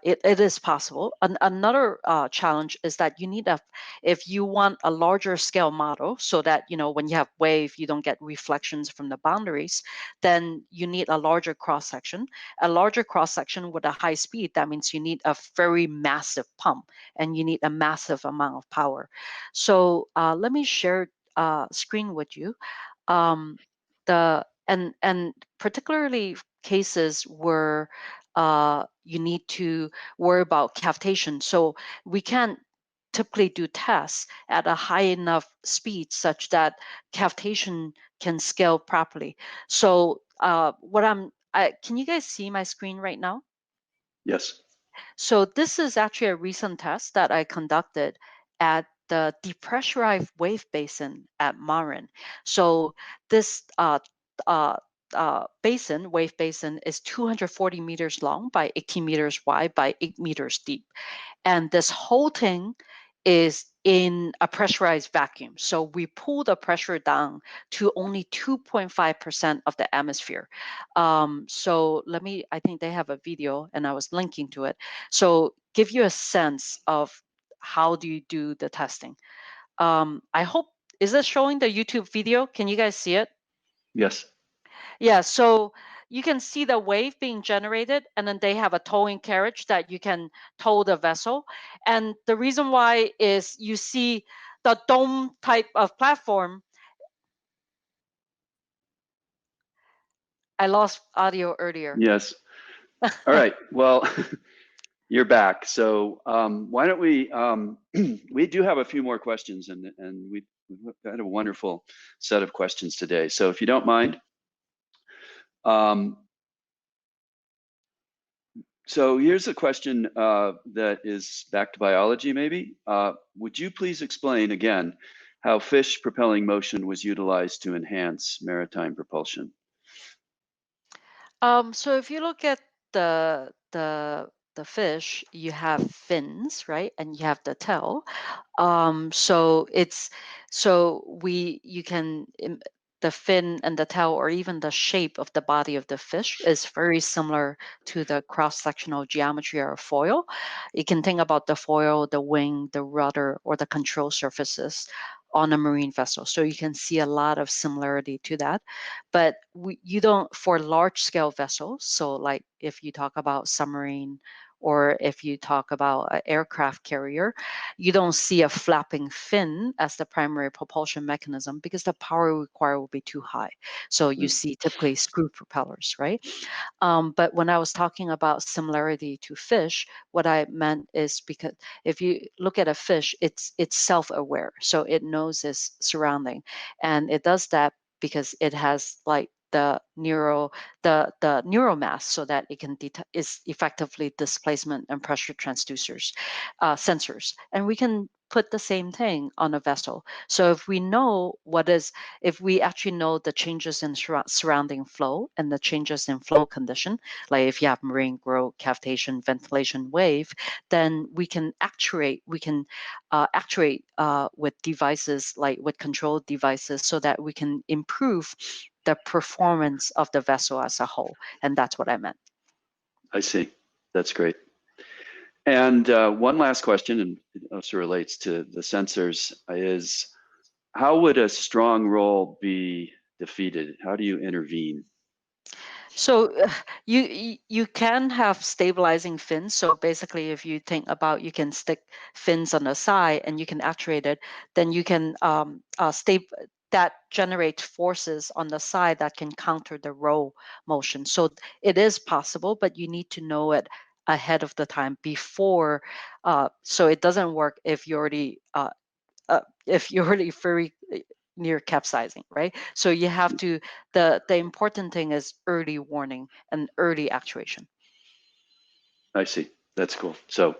It is possible. Another challenge is that if you want a larger scale model, so that when you have wave, you don't get reflections from the boundaries, then you need a larger cross section. A larger cross section with a high speed, that means you need a very massive pump, and you need a massive amount of power. So let me share screen with you. And particularly cases where you need to worry about cavitation. So we can't typically do tests at a high enough speed such that cavitation can scale properly. So can you guys see my screen right now? Yes. So this is actually a recent test that I conducted at the depressurized wave basin at Marin. So this wave basin, is 240 meters long by 18 meters wide by 8 meters deep. And this whole thing is in a pressurized vacuum. So we pull the pressure down to only 2.5% of the atmosphere. So I think they have a video and I was linking to it. So give you a sense of how do you do the testing. I hope, is it showing the YouTube video? Can you guys see it? Yes. Yeah, so you can see the wave being generated, and then they have a towing carriage that you can tow the vessel. And the reason why is you see the dome type of platform. I lost audio earlier. Yes. All right. Well, you're back. So why don't we do have a few more questions, and we've had a wonderful set of questions today. So if you don't mind, so here's a question that is back to biology, maybe. Would you please explain again how fish propelling motion was utilized to enhance maritime propulsion? So if you look at the fish, you have fins, right? And you have the tail. The fin and the tail, or even the shape of the body of the fish, is very similar to the cross-sectional geometry of a foil. You can think about the foil, the wing, the rudder, or the control surfaces on a marine vessel. So you can see a lot of similarity to that. But you don't, for large scale vessels, so like if you talk about submarine, or if you talk about an aircraft carrier, you don't see a flapping fin as the primary propulsion mechanism, because the power required will be too high. So you see typically screw propellers, right? But when I was talking about similarity to fish, what I meant is because if you look at a fish, it's self-aware, so it knows its surrounding, and it does that because it has like the neural mass, so that it can is effectively displacement and pressure transducers, sensors, and we can put the same thing on a vessel. So if we actually know the changes in surrounding flow and the changes in flow condition, like if you have marine growth, cavitation, ventilation, wave, then we can actuate with devices, like with control devices, so that we can improve the performance of the vessel as a whole. And that's what I meant. I see. That's great. And one last question, and it also relates to the sensors, is how would a strong roll be defeated? How do you intervene? So you can have stabilizing fins. So basically, if you think about, you can stick fins on the side and you can actuate it, then you can that generate forces on the side that can counter the roll motion. So it is possible, but you need to know it ahead of the time before. So it doesn't work if you're already very near capsizing, right? So you have to, the important thing is early warning and early actuation. I see. That's cool. So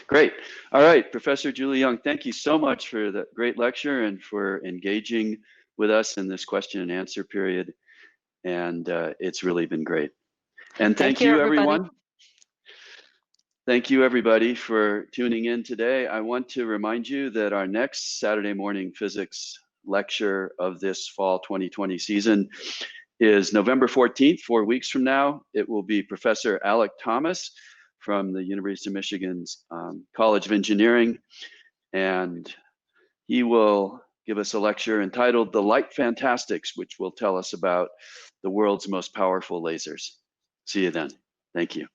great. All right, Professor Julie Young, thank you so much for the great lecture and for engaging with us in this question and answer period. And it's really been great. And thank you, everybody. everyone. Thank you, everybody, for tuning in today. I want to remind you that our next Saturday morning physics lecture of this fall 2020 season is November 14th, 4 weeks from now. It will be Professor Alec Thomas from the University of Michigan's College of Engineering, and he will give us a lecture entitled The Light Fantastics, which will tell us about the world's most powerful lasers. See you then. Thank you.